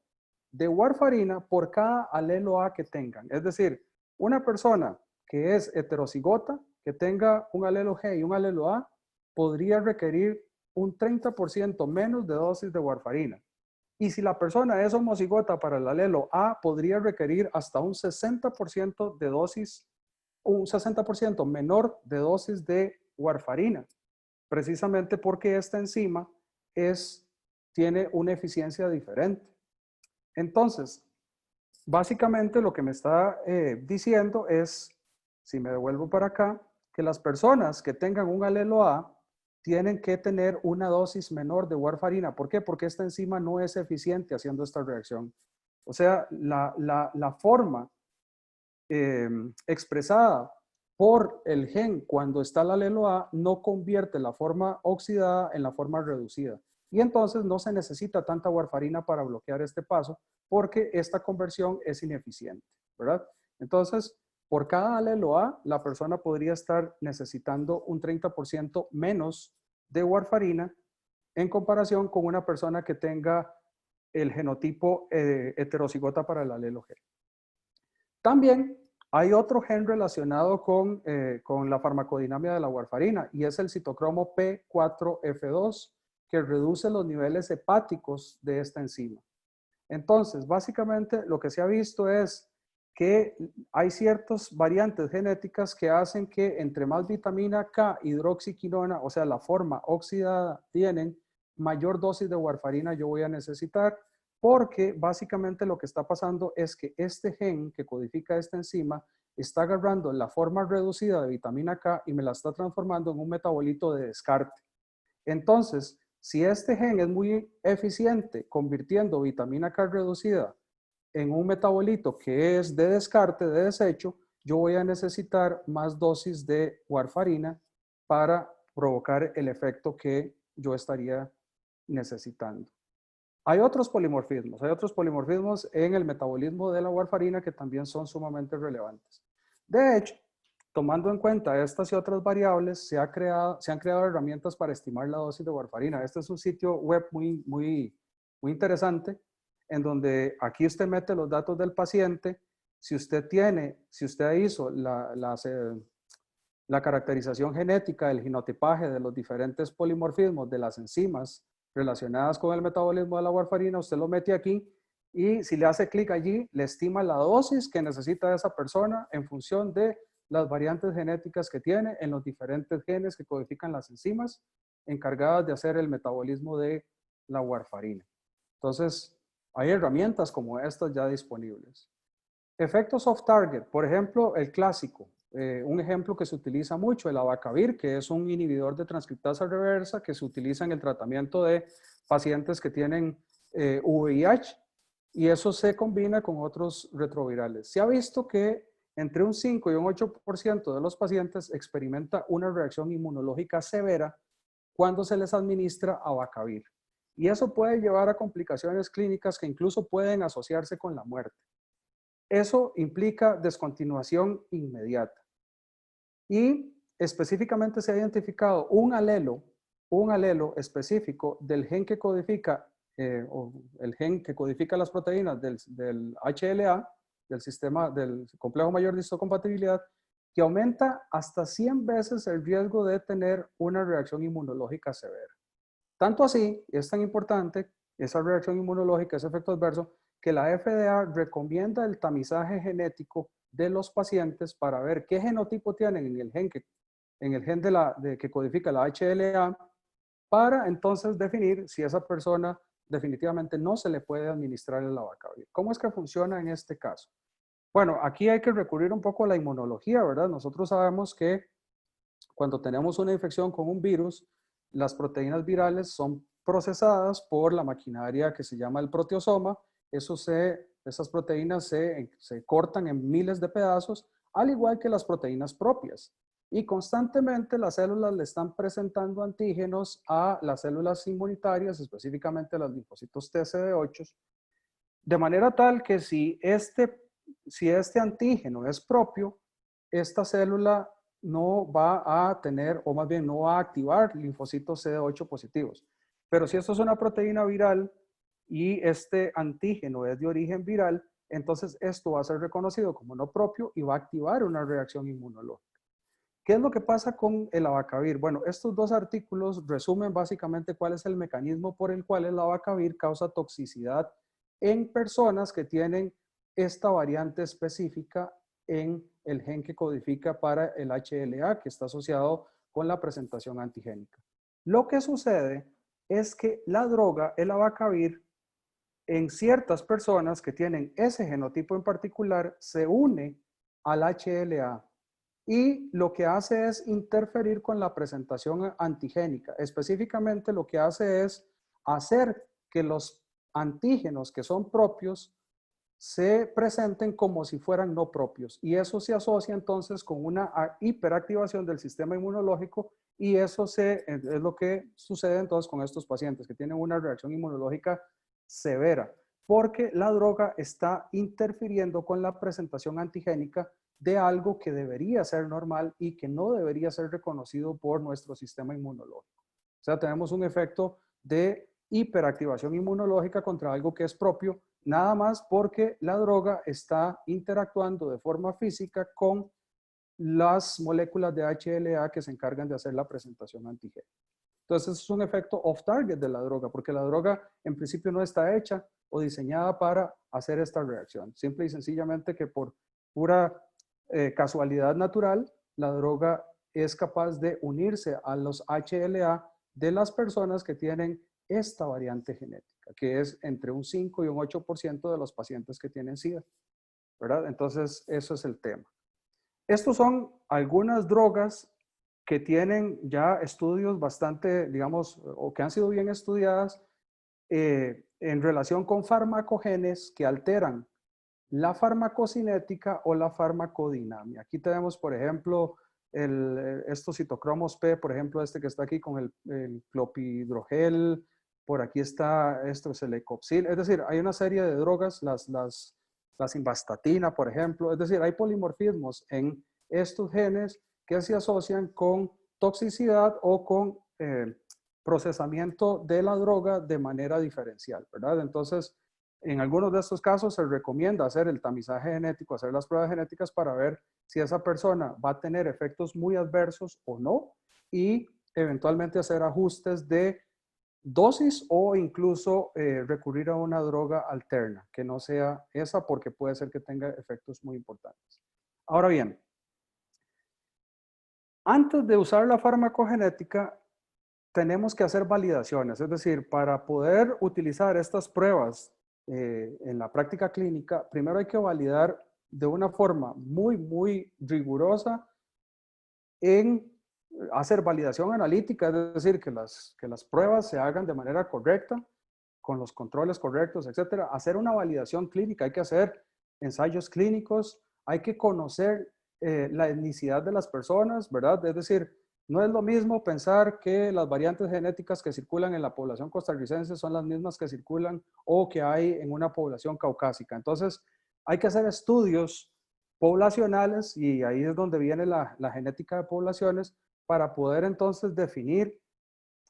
de warfarina por cada alelo A que tengan. Es decir, una persona que es heterocigota, que tenga un alelo G y un alelo A, podría requerir un 30% menos de dosis de warfarina. Y si la persona es homocigota para el alelo A, podría requerir hasta un 60% de dosis, un 60% menor de dosis de warfarina, precisamente porque esta enzima tiene una eficiencia diferente. Entonces, básicamente lo que me está diciendo es, si me devuelvo para acá, que las personas que tengan un alelo A tienen que tener una dosis menor de warfarina. ¿Por qué? Porque esta enzima no es eficiente haciendo esta reacción. O sea, la forma expresada por el gen cuando está el alelo A no convierte la forma oxidada en la forma reducida. Y entonces no se necesita tanta warfarina para bloquear este paso porque esta conversión es ineficiente, ¿verdad? Entonces, por cada alelo A, la persona podría estar necesitando un 30% menos de warfarina en comparación con una persona que tenga el genotipo heterocigota para el alelo G. También hay otro gen relacionado con la farmacodinámica de la warfarina y es el citocromo P4F2 que reduce los niveles hepáticos de esta enzima. Entonces, básicamente lo que se ha visto es que hay ciertas variantes genéticas que hacen que entre más vitamina K, hidroxiquinona, o sea, la forma oxidada tienen, mayor dosis de warfarina yo voy a necesitar, porque básicamente lo que está pasando es que este gen que codifica esta enzima está agarrando la forma reducida de vitamina K y me la está transformando en un metabolito de descarte. Entonces, si este gen es muy eficiente convirtiendo vitamina K reducida en un metabolito que es de descarte, de desecho, yo voy a necesitar más dosis de warfarina para provocar el efecto que yo estaría necesitando. Hay otros polimorfismos en el metabolismo de la warfarina que también son sumamente relevantes. De hecho, tomando en cuenta estas y otras variables, se han creado herramientas para estimar la dosis de warfarina. Este es un sitio web muy interesante, en donde aquí usted mete los datos del paciente. Si usted hizo la caracterización genética del genotipaje de los diferentes polimorfismos de las enzimas relacionadas con el metabolismo de la warfarina, usted lo mete aquí y si le hace clic allí, le estima la dosis que necesita esa persona en función de las variantes genéticas que tiene en los diferentes genes que codifican las enzimas encargadas de hacer el metabolismo de la warfarina. Entonces, hay herramientas como estas ya disponibles. Efectos off target, por ejemplo, el clásico, un ejemplo que se utiliza mucho, el abacavir, que es un inhibidor de transcriptasa reversa que se utiliza en el tratamiento de pacientes que tienen VIH y eso se combina con otros retrovirales. Se ha visto que entre un 5 y un 8% de los pacientes experimenta una reacción inmunológica severa cuando se les administra abacavir. Y eso puede llevar a complicaciones clínicas que incluso pueden asociarse con la muerte. Eso implica descontinuación inmediata. Y específicamente se ha identificado un alelo específico del gen que codifica, o el gen que codifica las proteínas del HLA, del sistema del complejo mayor de histocompatibilidad, que aumenta hasta 100 veces el riesgo de tener una reacción inmunológica severa. Tanto así, es tan importante esa reacción inmunológica, ese efecto adverso, que la FDA recomienda el tamizaje genético de los pacientes para ver qué genotipo tienen en el gen que codifica la HLA, para entonces definir si esa persona definitivamente no se le puede administrar el abacavir. ¿Cómo es que funciona en este caso? Bueno, aquí hay que recurrir un poco a la inmunología, ¿verdad? Nosotros sabemos que cuando tenemos una infección con un virus, las proteínas virales son procesadas por la maquinaria que se llama el proteosoma. Esas proteínas se cortan en miles de pedazos, al igual que las proteínas propias. Y constantemente las células le están presentando antígenos a las células inmunitarias, específicamente a los linfocitos TCD8, de manera tal que si este antígeno es propio, esta célula no va a tener, o más bien no va a activar linfocitos CD8 positivos. Pero si esto es una proteína viral y este antígeno es de origen viral, entonces esto va a ser reconocido como no propio y va a activar una reacción inmunológica. ¿Qué es lo que pasa con el abacavir? Bueno, estos dos artículos resumen básicamente cuál es el mecanismo por el cual el abacavir causa toxicidad en personas que tienen esta variante específica en el gen que codifica para el HLA, que está asociado con la presentación antigénica. Lo que sucede es que la droga, el abacavir, en ciertas personas que tienen ese genotipo en particular, se une al HLA y lo que hace es interferir con la presentación antigénica. Específicamente lo que hace es hacer que los antígenos que son propios se presenten como si fueran no propios. Y eso se asocia entonces con una hiperactivación del sistema inmunológico y eso es lo que sucede entonces con estos pacientes que tienen una reacción inmunológica severa, porque la droga está interfiriendo con la presentación antigénica de algo que debería ser normal y que no debería ser reconocido por nuestro sistema inmunológico. O sea, tenemos un efecto de hiperactivación inmunológica contra algo que es propio, nada más porque la droga está interactuando de forma física con las moléculas de HLA que se encargan de hacer la presentación antigénica. Entonces es un efecto off-target de la droga, porque la droga en principio no está hecha o diseñada para hacer esta reacción. Simple y sencillamente que por pura casualidad natural, la droga es capaz de unirse a los HLA de las personas que tienen esta variante genética, que es entre un 5 y un 8% de los pacientes que tienen SIDA, ¿verdad? Entonces, eso es el tema. Estos son algunas drogas que tienen ya estudios bastante, digamos, o que han sido bien estudiadas en relación con farmacogenes que alteran la farmacocinética o la farmacodinamia. Aquí tenemos, por ejemplo, estos citocromos P, por ejemplo, este que está aquí con el clopidogrel, por aquí está esto es el ecopsil, es decir, hay una serie de drogas, la simvastatina, por ejemplo, es decir, hay polimorfismos en estos genes que se asocian con toxicidad o con procesamiento de la droga de manera diferencial, ¿verdad? Entonces, en algunos de estos casos se recomienda hacer el tamizaje genético, hacer las pruebas genéticas para ver si esa persona va a tener efectos muy adversos o no y eventualmente hacer ajustes de dosis o incluso recurrir a una droga alterna que no sea esa porque puede ser que tenga efectos muy importantes. Ahora bien, antes de usar la farmacogenética, tenemos que hacer validaciones, es decir, para poder utilizar estas pruebas en la práctica clínica, primero hay que validar de una forma muy rigurosa en hacer validación analítica, es decir, que las pruebas se hagan de manera correcta, con los controles correctos, etcétera. Hacer una validación clínica, hay que hacer ensayos clínicos, hay que conocer la etnicidad de las personas, ¿verdad? Es decir, no es lo mismo pensar que las variantes genéticas que circulan en la población costarricense son las mismas que circulan o que hay en una población caucásica. Entonces, hay que hacer estudios poblacionales y ahí es donde viene la genética de poblaciones para poder entonces definir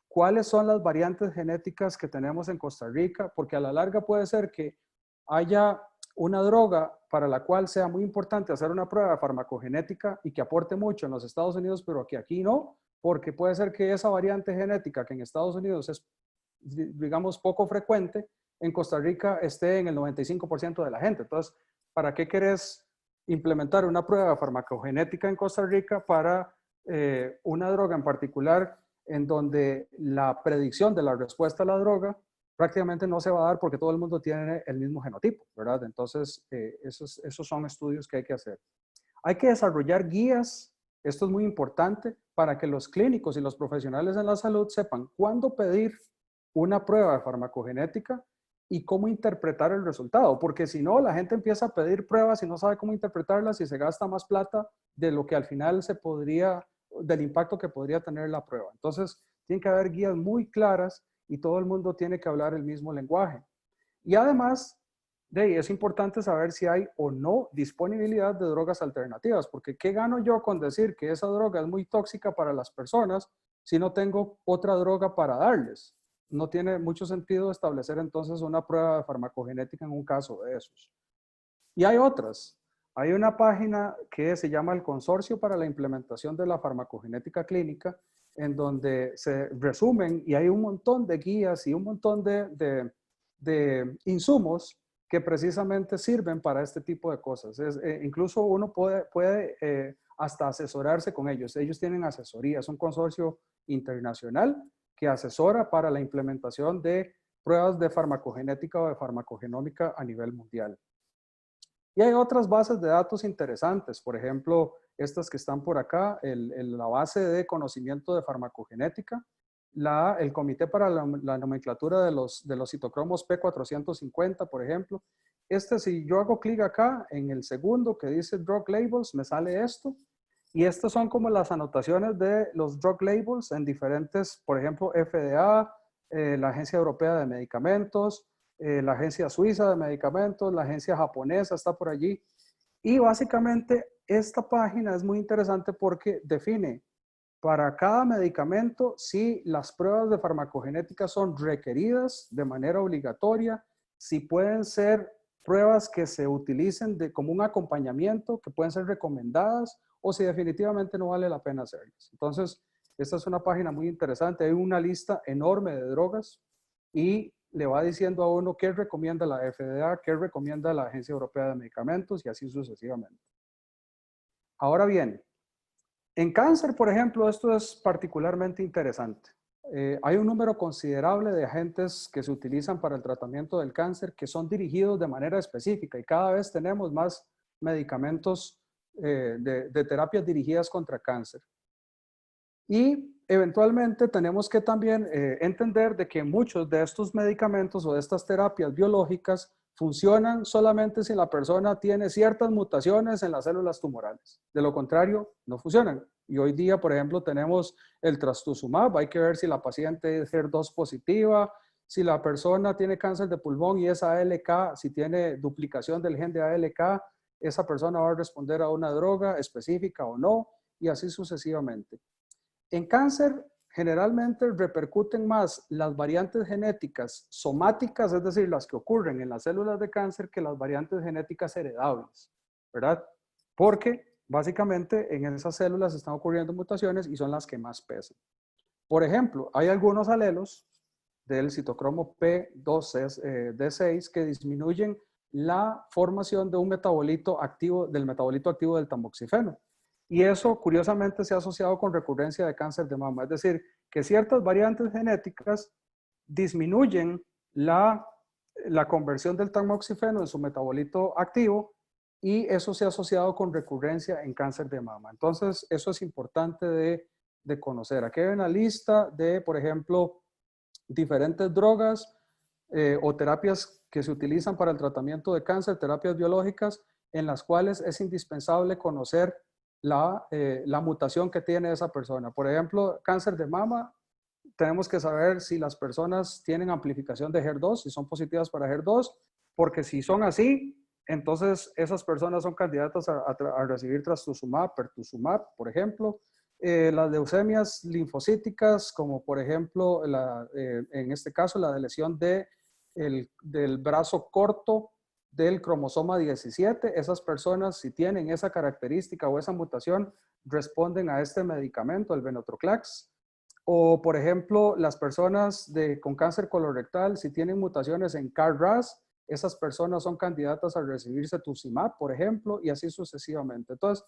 cuáles son las variantes genéticas que tenemos en Costa Rica, porque a la larga puede ser que haya una droga para la cual sea muy importante hacer una prueba farmacogenética y que aporte mucho en los Estados Unidos, pero que aquí no, porque puede ser que esa variante genética que en Estados Unidos es, digamos, poco frecuente, en Costa Rica esté en el 95% de la gente. Entonces, ¿para qué querés implementar una prueba farmacogenética en Costa Rica para una droga en particular en donde la predicción de la respuesta a la droga prácticamente no se va a dar porque todo el mundo tiene el mismo genotipo, ¿verdad? Entonces, esos son estudios que hay que hacer. Hay que desarrollar guías, esto es muy importante, para que los clínicos y los profesionales en la salud sepan cuándo pedir una prueba de farmacogenética y cómo interpretar el resultado, porque si no, la gente empieza a pedir pruebas y no sabe cómo interpretarlas y se gasta más plata de lo que al final se podría, del impacto que podría tener la prueba. Entonces, tiene que haber guías muy claras y todo el mundo tiene que hablar el mismo lenguaje. Y además, es importante saber si hay o no disponibilidad de drogas alternativas, porque ¿qué gano yo con decir que esa droga es muy tóxica para las personas si no tengo otra droga para darles? No tiene mucho sentido establecer entonces una prueba de farmacogenética en un caso de esos. Y hay otras. Hay una página que se llama el Consorcio para la Implementación de la Farmacogenética Clínica, en donde se resumen y hay un montón de guías y un montón de insumos que precisamente sirven para este tipo de cosas. Incluso uno puede hasta asesorarse con ellos. Ellos tienen asesoría, es un consorcio internacional que asesora para la implementación de pruebas de farmacogenética o de farmacogenómica a nivel mundial. Y hay otras bases de datos interesantes, por ejemplo, estas que están por acá, la base de conocimiento de farmacogenética, el Comité para la Nomenclatura de los citocromos P450, por ejemplo. Si yo hago clic acá en el segundo que dice Drug Labels, me sale esto. Y estas son como las anotaciones de los Drug Labels en diferentes, por ejemplo, FDA, la Agencia Europea de Medicamentos, la Agencia Suiza de Medicamentos, la Agencia Japonesa está por allí. Y básicamente esta página es muy interesante porque define para cada medicamento si las pruebas de farmacogenética son requeridas de manera obligatoria, si pueden ser pruebas que se utilicen como un acompañamiento, que pueden ser recomendadas, o si definitivamente no vale la pena hacerlas. Entonces, esta es una página muy interesante. Hay una lista enorme de drogas y le va diciendo a uno qué recomienda la FDA, qué recomienda la Agencia Europea de Medicamentos y así sucesivamente. Ahora bien, en cáncer, por ejemplo, esto es particularmente interesante. Hay un número considerable de agentes que se utilizan para el tratamiento del cáncer que son dirigidos de manera específica y cada vez tenemos más medicamentos de terapias dirigidas contra cáncer. Y eventualmente tenemos que también entender de que muchos de estos medicamentos o de estas terapias biológicas funcionan solamente si la persona tiene ciertas mutaciones en las células tumorales. De lo contrario, no funcionan. Y hoy día, por ejemplo, tenemos el trastuzumab. Hay que ver si la paciente es HER2 positiva, si la persona tiene cáncer de pulmón y es ALK, si tiene duplicación del gen de ALK, esa persona va a responder a una droga específica o no, y así sucesivamente. En cáncer, generalmente repercuten más las variantes genéticas somáticas, es decir, las que ocurren en las células de cáncer, que las variantes genéticas heredables, ¿verdad? Porque básicamente en esas células están ocurriendo mutaciones y son las que más pesan. Por ejemplo, hay algunos alelos del citocromo P2D6 que disminuyen la formación de un metabolito activo, del metabolito activo del tamoxifeno. Y eso, curiosamente, se ha asociado con recurrencia de cáncer de mama. Es decir, que ciertas variantes genéticas disminuyen la conversión del tamoxifeno en su metabolito activo y eso se ha asociado con recurrencia en cáncer de mama. Entonces, eso es importante de conocer. Aquí hay una lista de, por ejemplo, diferentes drogas o terapias que se utilizan para el tratamiento de cáncer, terapias biológicas, en las cuales es indispensable conocer la mutación que tiene esa persona. Por ejemplo, cáncer de mama, tenemos que saber si las personas tienen amplificación de HER2, si son positivas para HER2, porque si son así, entonces esas personas son candidatas a recibir trastuzumab, pertuzumab, por ejemplo. Las leucemias linfocíticas, como por ejemplo, en este caso, la de lesión del brazo corto del cromosoma 17, esas personas, si tienen esa característica o esa mutación, responden a este medicamento, el Venetoclax. O, por ejemplo, las personas con cáncer colorectal, si tienen mutaciones en KRAS, esas personas son candidatas a recibir cetuximab, por ejemplo, y así sucesivamente. Entonces,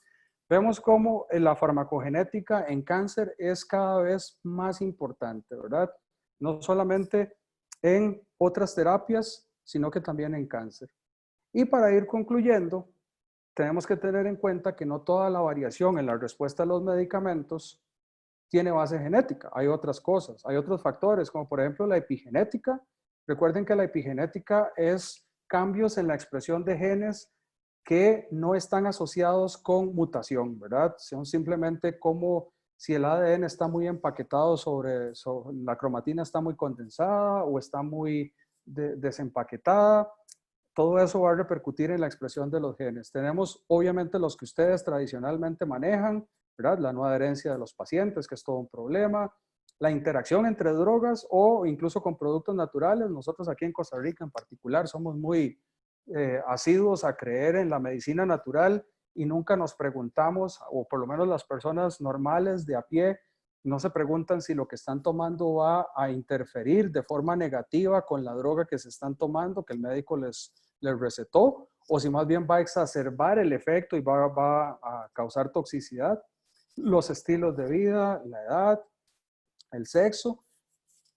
vemos cómo la farmacogenética en cáncer es cada vez más importante, ¿verdad? No solamente en otras terapias, sino que también en cáncer. Y para ir concluyendo, tenemos que tener en cuenta que no toda la variación en la respuesta a los medicamentos tiene base genética. Hay otras cosas, hay otros factores, como por ejemplo la epigenética. Recuerden que la epigenética es cambios en la expresión de genes que no están asociados con mutación, ¿verdad? Son simplemente como si el ADN está muy empaquetado sobre la cromatina está muy condensada o está muy desempaquetada. Todo eso va a repercutir en la expresión de los genes. Tenemos obviamente los que ustedes tradicionalmente manejan, ¿verdad? La no adherencia de los pacientes, que es todo un problema. La interacción entre drogas o incluso con productos naturales. Nosotros aquí en Costa Rica en particular somos muy asiduos a creer en la medicina natural y nunca nos preguntamos, o por lo menos las personas normales de a pie, no se preguntan si lo que están tomando va a interferir de forma negativa con la droga que se están tomando, que el médico les recetó, o si más bien va a exacerbar el efecto y va a causar toxicidad. Los estilos de vida, la edad, el sexo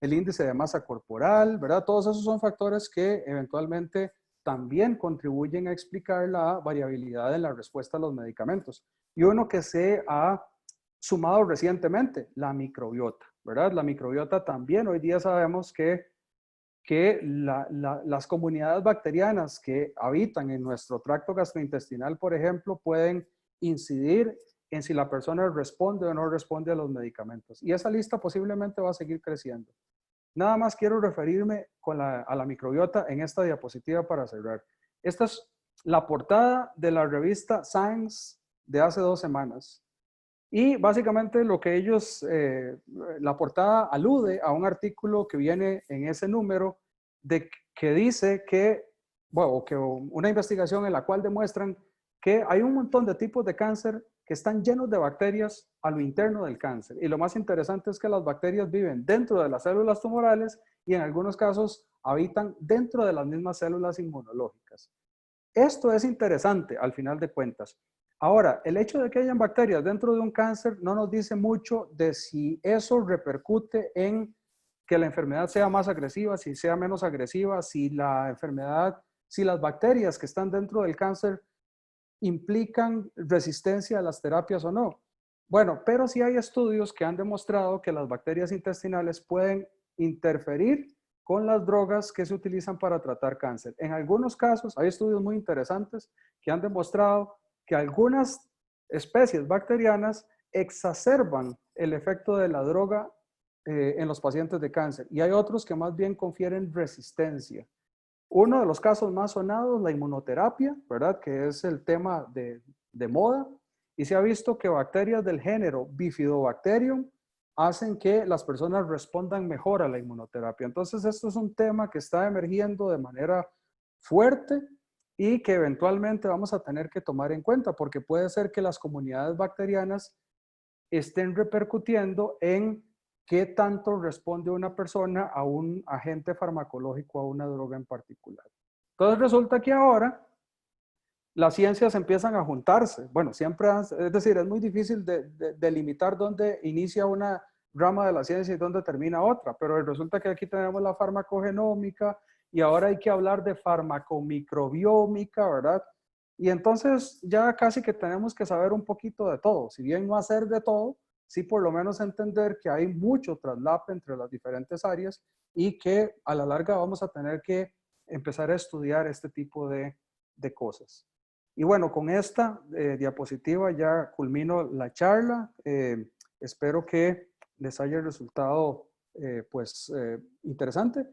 el índice de masa corporal, ¿verdad? Todos esos son factores que eventualmente también contribuyen a explicar la variabilidad en la respuesta a los medicamentos. Y uno que se ha sumado recientemente, la microbiota, ¿verdad? La microbiota también, hoy día sabemos que las comunidades bacterianas que habitan en nuestro tracto gastrointestinal, por ejemplo, pueden incidir en si la persona responde o no responde a los medicamentos. Y esa lista posiblemente va a seguir creciendo. Nada más quiero referirme a la microbiota en esta diapositiva para cerrar. Esta es la portada de la revista Science de hace 2 semanas. Y básicamente lo que ellos, la portada alude a un artículo que viene en ese número que dice que, bueno, que una investigación en la cual demuestran que hay un montón de tipos de cáncer que están llenos de bacterias a lo interno del cáncer. Y lo más interesante es que las bacterias viven dentro de las células tumorales y en algunos casos habitan dentro de las mismas células inmunológicas. Esto es interesante al final de cuentas. Ahora, el hecho de que hayan bacterias dentro de un cáncer no nos dice mucho de si eso repercute en que la enfermedad sea más agresiva, si sea menos agresiva, si la enfermedad, si las bacterias que están dentro del cáncer implican resistencia a las terapias o no. Bueno, pero sí hay estudios que han demostrado que las bacterias intestinales pueden interferir con las drogas que se utilizan para tratar cáncer. En algunos casos, hay estudios muy interesantes que han demostrado que algunas especies bacterianas exacerban el efecto de la droga en los pacientes de cáncer y hay otros que más bien confieren resistencia. Uno de los casos más sonados, la inmunoterapia, ¿verdad? Que es el tema de moda y se ha visto que bacterias del género Bifidobacterium hacen que las personas respondan mejor a la inmunoterapia. Entonces, esto es un tema que está emergiendo de manera fuerte y que eventualmente vamos a tener que tomar en cuenta porque puede ser que las comunidades bacterianas estén repercutiendo en qué tanto responde una persona a un agente farmacológico, a una droga en particular. Entonces resulta que ahora las ciencias empiezan a juntarse. Bueno, siempre, es decir, es muy difícil delimitar dónde inicia una rama de la ciencia y dónde termina otra, pero resulta que aquí tenemos la farmacogenómica y ahora hay que hablar de farmacomicrobiómica, ¿verdad? Y entonces ya casi que tenemos que saber un poquito de todo, si bien no hacer de todo, sí por lo menos entender que hay mucho traslape entre las diferentes áreas y que a la larga vamos a tener que empezar a estudiar este tipo de cosas. Y bueno, con esta diapositiva ya culmino la charla. Espero que les haya resultado interesante.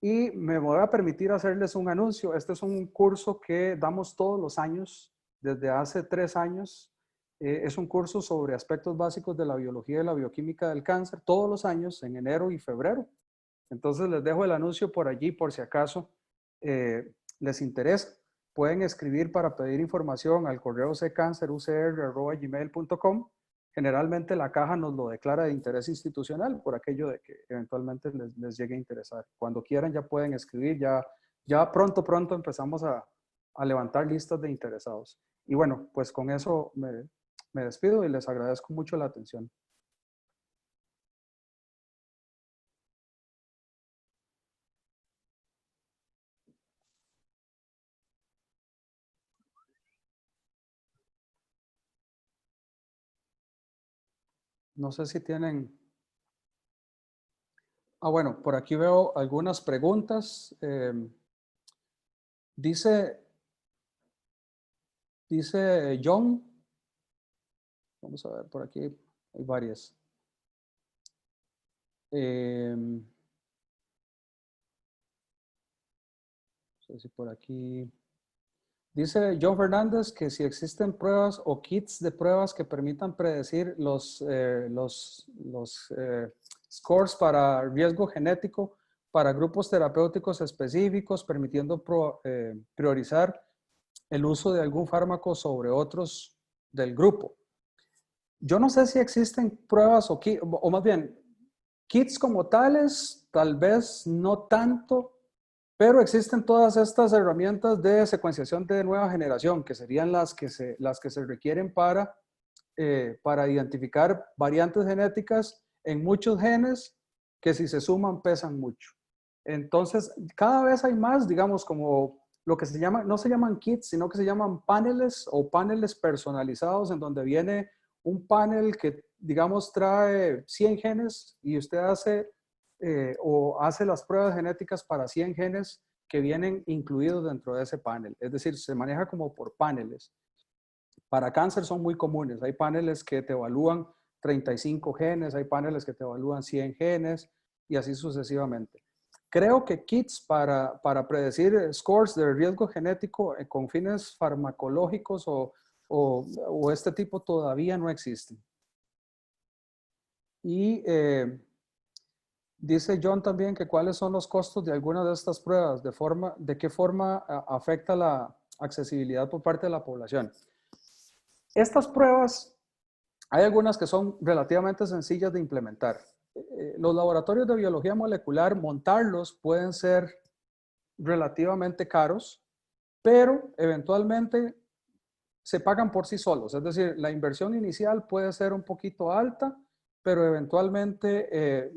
Y me voy a permitir hacerles un anuncio. Este es un curso que damos todos los años, desde hace 3 años. Es un curso sobre aspectos básicos de la biología y la bioquímica del cáncer, todos los años, en enero y febrero. Entonces les dejo el anuncio por allí, por si acaso les interesa. Pueden escribir para pedir información al correo ccancerucr@gmail.com. Generalmente la caja nos lo declara de interés institucional por aquello de que eventualmente les llegue a interesar. Cuando quieran ya pueden escribir, ya pronto empezamos a levantar listas de interesados. Y bueno, pues con eso me despido y les agradezco mucho la atención. No sé si tienen... bueno, por aquí veo algunas preguntas. Dice John, vamos a ver, por aquí hay varias. No sé si por aquí... Dice John Fernández que si existen pruebas o kits de pruebas que permitan predecir los scores para riesgo genético para grupos terapéuticos específicos, permitiendo priorizar el uso de algún fármaco sobre otros del grupo. Yo no sé si existen pruebas o más bien kits como tales, tal vez no tanto, pero existen todas estas herramientas de secuenciación de nueva generación, que serían las que se requieren para identificar variantes genéticas en muchos genes que si se suman pesan mucho. Entonces, cada vez hay más, digamos, como lo que se llama, no se llaman kits, sino que se llaman paneles o paneles personalizados en donde viene un panel que, digamos, trae 100 genes y usted hace o hace las pruebas genéticas para 100 genes que vienen incluidos dentro de ese panel. Es decir, se maneja como por paneles. Para cáncer son muy comunes. Hay paneles que te evalúan 35 genes, hay paneles que te evalúan 100 genes y así sucesivamente. Creo que kits para predecir scores de riesgo genético con fines farmacológicos o este tipo todavía no existen. Y dice John también que cuáles son los costos de algunas de estas pruebas, de qué forma afecta la accesibilidad por parte de la población. Estas pruebas, hay algunas que son relativamente sencillas de implementar. Los laboratorios de biología molecular, montarlos pueden ser relativamente caros, pero eventualmente se pagan por sí solos. Es decir, la inversión inicial puede ser un poquito alta, pero eventualmente,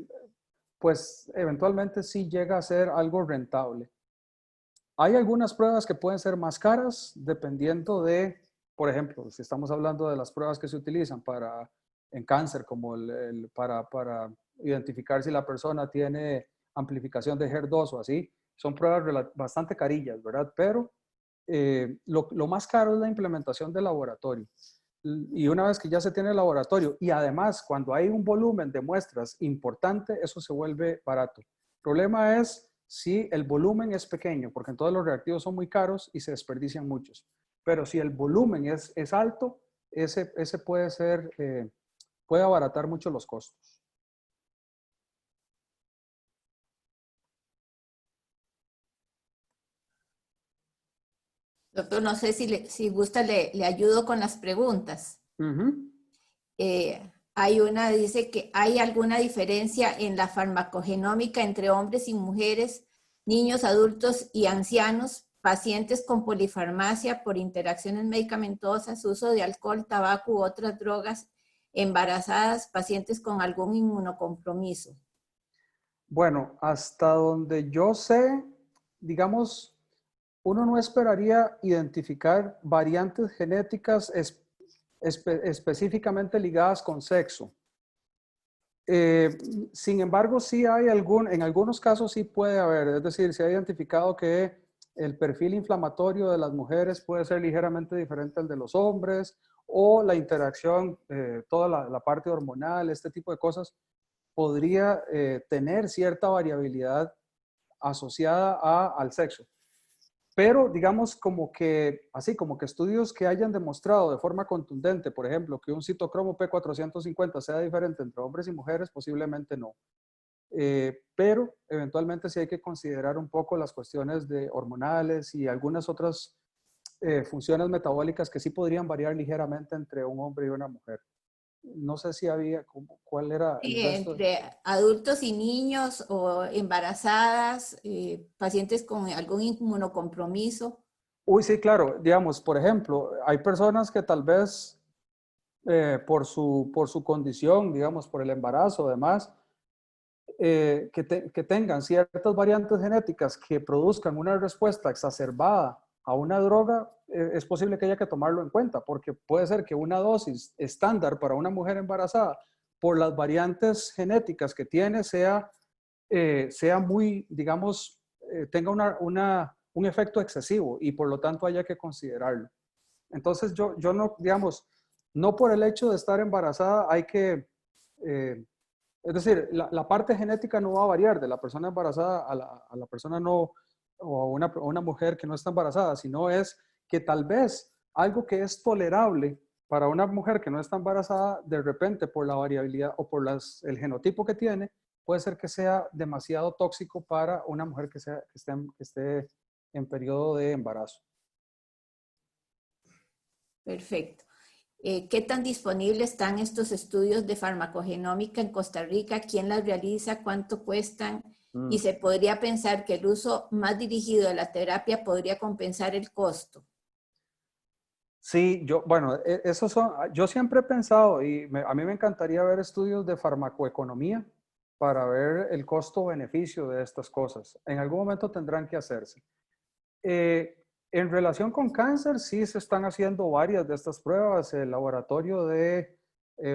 pues eventualmente sí llega a ser algo rentable. Hay algunas pruebas que pueden ser más caras dependiendo de, por ejemplo, si estamos hablando de las pruebas que se utilizan en cáncer, como para identificar si la persona tiene amplificación de HER2 o así, son pruebas bastante carillas, ¿verdad? Pero lo más caro es la implementación del laboratorio. Y una vez que ya se tiene el laboratorio y además cuando hay un volumen de muestras importante, eso se vuelve barato. El problema es si el volumen es pequeño, porque entonces los reactivos son muy caros y se desperdician muchos. Pero si el volumen es alto, ese puede ser, puede abaratar mucho los costos. Doctor, no sé si gusta, le ayudo con las preguntas. Hay una, dice que hay alguna diferencia en la farmacogenómica entre hombres y mujeres, niños, adultos y ancianos, pacientes con polifarmacia por interacciones medicamentosas, uso de alcohol, tabaco u otras drogas, embarazadas, pacientes con algún inmunocompromiso. Bueno, hasta donde yo sé, digamos, uno no esperaría identificar variantes genéticas específicamente ligadas con sexo. Sin embargo, sí hay en algunos casos sí puede haber, es decir, se ha identificado que el perfil inflamatorio de las mujeres puede ser ligeramente diferente al de los hombres o la interacción, toda la parte hormonal, este tipo de cosas, podría tener cierta variabilidad asociada al sexo. Pero digamos así como que estudios que hayan demostrado de forma contundente, por ejemplo, que un citocromo P450 sea diferente entre hombres y mujeres, posiblemente no. Pero eventualmente sí hay que considerar un poco las cuestiones de hormonales y algunas otras funciones metabólicas que sí podrían variar ligeramente entre un hombre y una mujer. No sé si había, ¿cuál era el resto? Entre adultos y niños o embarazadas, pacientes con algún inmunocompromiso. Uy, sí, claro. Digamos, por ejemplo, hay personas que tal vez por su condición, digamos, por el embarazo, además, que tengan ciertas variantes genéticas que produzcan una respuesta exacerbada a una droga, es posible que haya que tomarlo en cuenta, porque puede ser que una dosis estándar para una mujer embarazada, por las variantes genéticas que tiene, sea muy, digamos, tenga un efecto excesivo y por lo tanto haya que considerarlo. Entonces yo no, digamos, no por el hecho de estar embarazada hay que, es decir, la parte genética no va a variar de la persona embarazada a la persona no, o a una mujer que no está embarazada, sino es que tal vez algo que es tolerable para una mujer que no está embarazada, de repente por la variabilidad o por el genotipo que tiene, puede ser que sea demasiado tóxico para una mujer que esté en periodo de embarazo. Perfecto. ¿Qué tan disponibles están estos estudios de farmacogenómica en Costa Rica? ¿Quién las realiza? ¿Cuánto cuestan? Y se podría pensar que el uso más dirigido de la terapia podría compensar el costo. Sí, bueno, yo siempre he pensado y a mí me encantaría ver estudios de farmacoeconomía para ver el costo-beneficio de estas cosas. En algún momento tendrán que hacerse. En relación con cáncer, sí se están haciendo varias de estas pruebas. El laboratorio de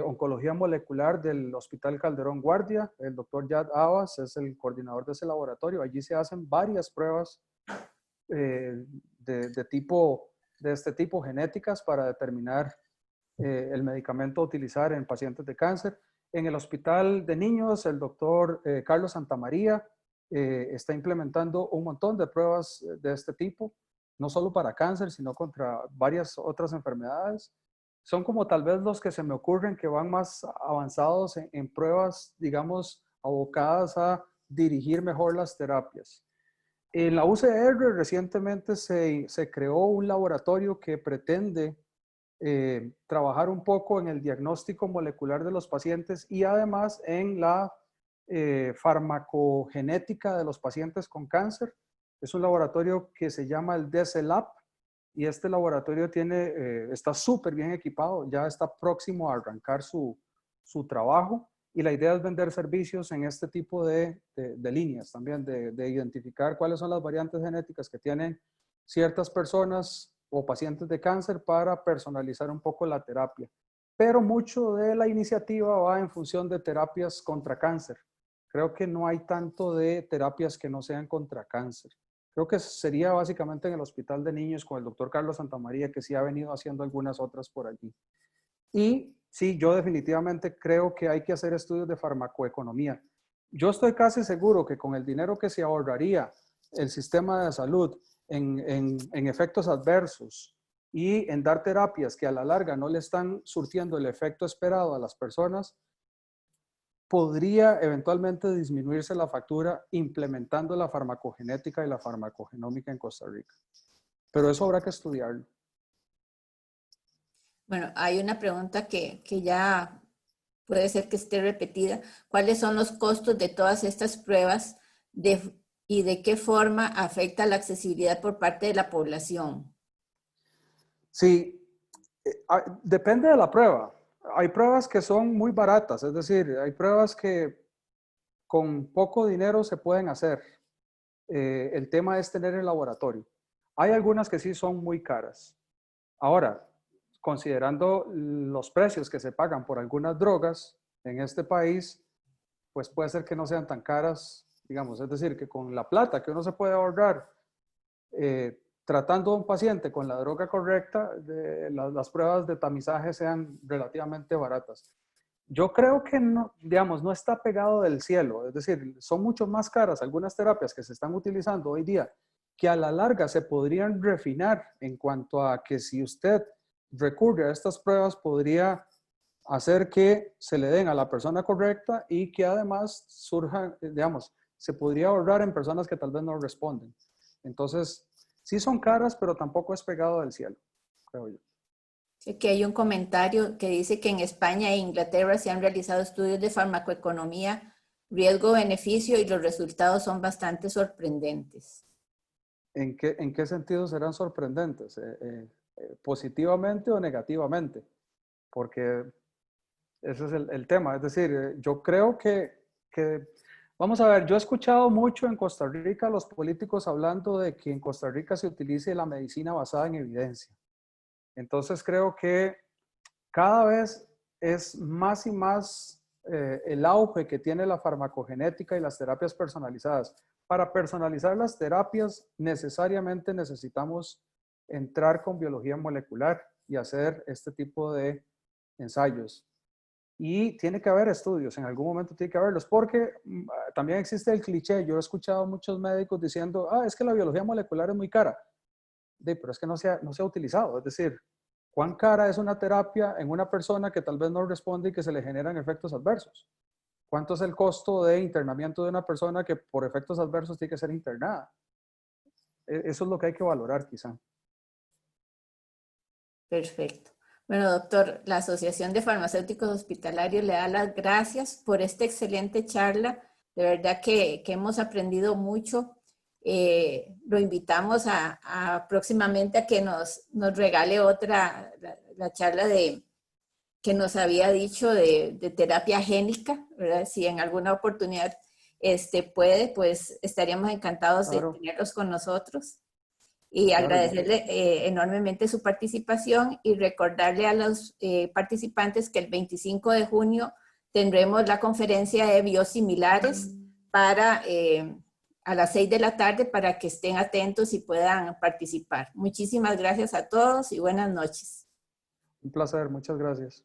oncología molecular del Hospital Calderón Guardia, el doctor Yad Abbas es el coordinador de ese laboratorio. Allí se hacen varias pruebas de este tipo genéticas para determinar el medicamento a utilizar en pacientes de cáncer. En el Hospital de Niños, el doctor Carlos Santamaría está implementando un montón de pruebas de este tipo, no solo para cáncer, sino contra varias otras enfermedades. Son como tal vez los que se me ocurren que van más avanzados en pruebas, digamos, abocadas a dirigir mejor las terapias. En la UCR recientemente se creó un laboratorio que pretende trabajar un poco en el diagnóstico molecular de los pacientes y además en la farmacogenética de los pacientes con cáncer. Es un laboratorio que se llama el DSLab y este laboratorio está súper bien equipado, ya está próximo a arrancar su trabajo y la idea es vender servicios en este tipo de líneas también, de identificar cuáles son las variantes genéticas que tienen ciertas personas o pacientes de cáncer para personalizar un poco la terapia. Pero mucho de la iniciativa va en función de terapias contra cáncer. Creo que no hay tanto de terapias que no sean contra cáncer. Creo que sería básicamente en el Hospital de Niños con el doctor Carlos Santamaría, que sí ha venido haciendo algunas otras por allí. Y sí, yo definitivamente creo que hay que hacer estudios de farmacoeconomía. Yo estoy casi seguro que con el dinero que se ahorraría el sistema de salud en efectos adversos y en dar terapias que a la larga no le están surtiendo el efecto esperado a las personas, podría eventualmente disminuirse la factura implementando la farmacogenética y la farmacogenómica en Costa Rica. Pero eso habrá que estudiarlo. Bueno, hay una pregunta que ya puede ser que esté repetida. ¿Cuáles son los costos de todas estas pruebas y de qué forma afecta la accesibilidad por parte de la población? Sí, depende de la prueba. Hay pruebas que son muy baratas, es decir, hay pruebas que con poco dinero se pueden hacer. El tema es tener el laboratorio. Hay algunas que sí son muy caras. Ahora, considerando los precios que se pagan por algunas drogas en este país, pues puede ser que no sean tan caras, digamos, es decir, que con la plata que uno se puede ahorrar tratando a un paciente con la droga correcta, las pruebas de tamizaje sean relativamente baratas. Yo creo que no, digamos, no está pegado del cielo, es decir, son mucho más caras algunas terapias que se están utilizando hoy día que a la larga se podrían refinar en cuanto a que si usted recurre a estas pruebas podría hacer que se le den a la persona correcta y que además surja, digamos, se podría ahorrar en personas que tal vez no responden. Entonces, sí son caras, pero tampoco es pegado del cielo, creo yo. Aquí hay un comentario que dice que en España e Inglaterra se han realizado estudios de farmacoeconomía, riesgo-beneficio y los resultados son bastante sorprendentes. ¿En qué sentido serán sorprendentes? ¿Positivamente o negativamente? Porque ese es el tema. Es decir, yo creo que, vamos a ver, yo he escuchado mucho en Costa Rica a los políticos hablando de que en Costa Rica se utilice la medicina basada en evidencia. Entonces creo que cada vez es más y más el auge que tiene la farmacogenética y las terapias personalizadas. Para personalizar las terapias necesariamente necesitamos entrar con biología molecular y hacer este tipo de ensayos. Y tiene que haber estudios, en algún momento tiene que haberlos, porque también existe el cliché. Yo he escuchado a muchos médicos diciendo, es que la biología molecular es muy cara. Pero es que no se ha utilizado. Es decir, ¿cuán cara es una terapia en una persona que tal vez no responde y que se le generan efectos adversos? ¿Cuánto es el costo de internamiento de una persona que por efectos adversos tiene que ser internada? Eso es lo que hay que valorar quizá. Perfecto. Bueno, doctor, la Asociación de Farmacéuticos Hospitalarios le da las gracias por esta excelente charla. De verdad que hemos aprendido mucho. Lo invitamos a próximamente a que nos regale otra, la charla que nos había dicho de terapia génica, ¿verdad? Si en alguna oportunidad puede, pues estaríamos encantados de Claro, tenerlos con nosotros. Y claro, agradecerle enormemente su participación y recordarle a los participantes que el 25 de junio tendremos la conferencia de biosimilares para a las 6 de la tarde para que estén atentos y puedan participar. Muchísimas gracias a todos y buenas noches. un placer, muchas gracias.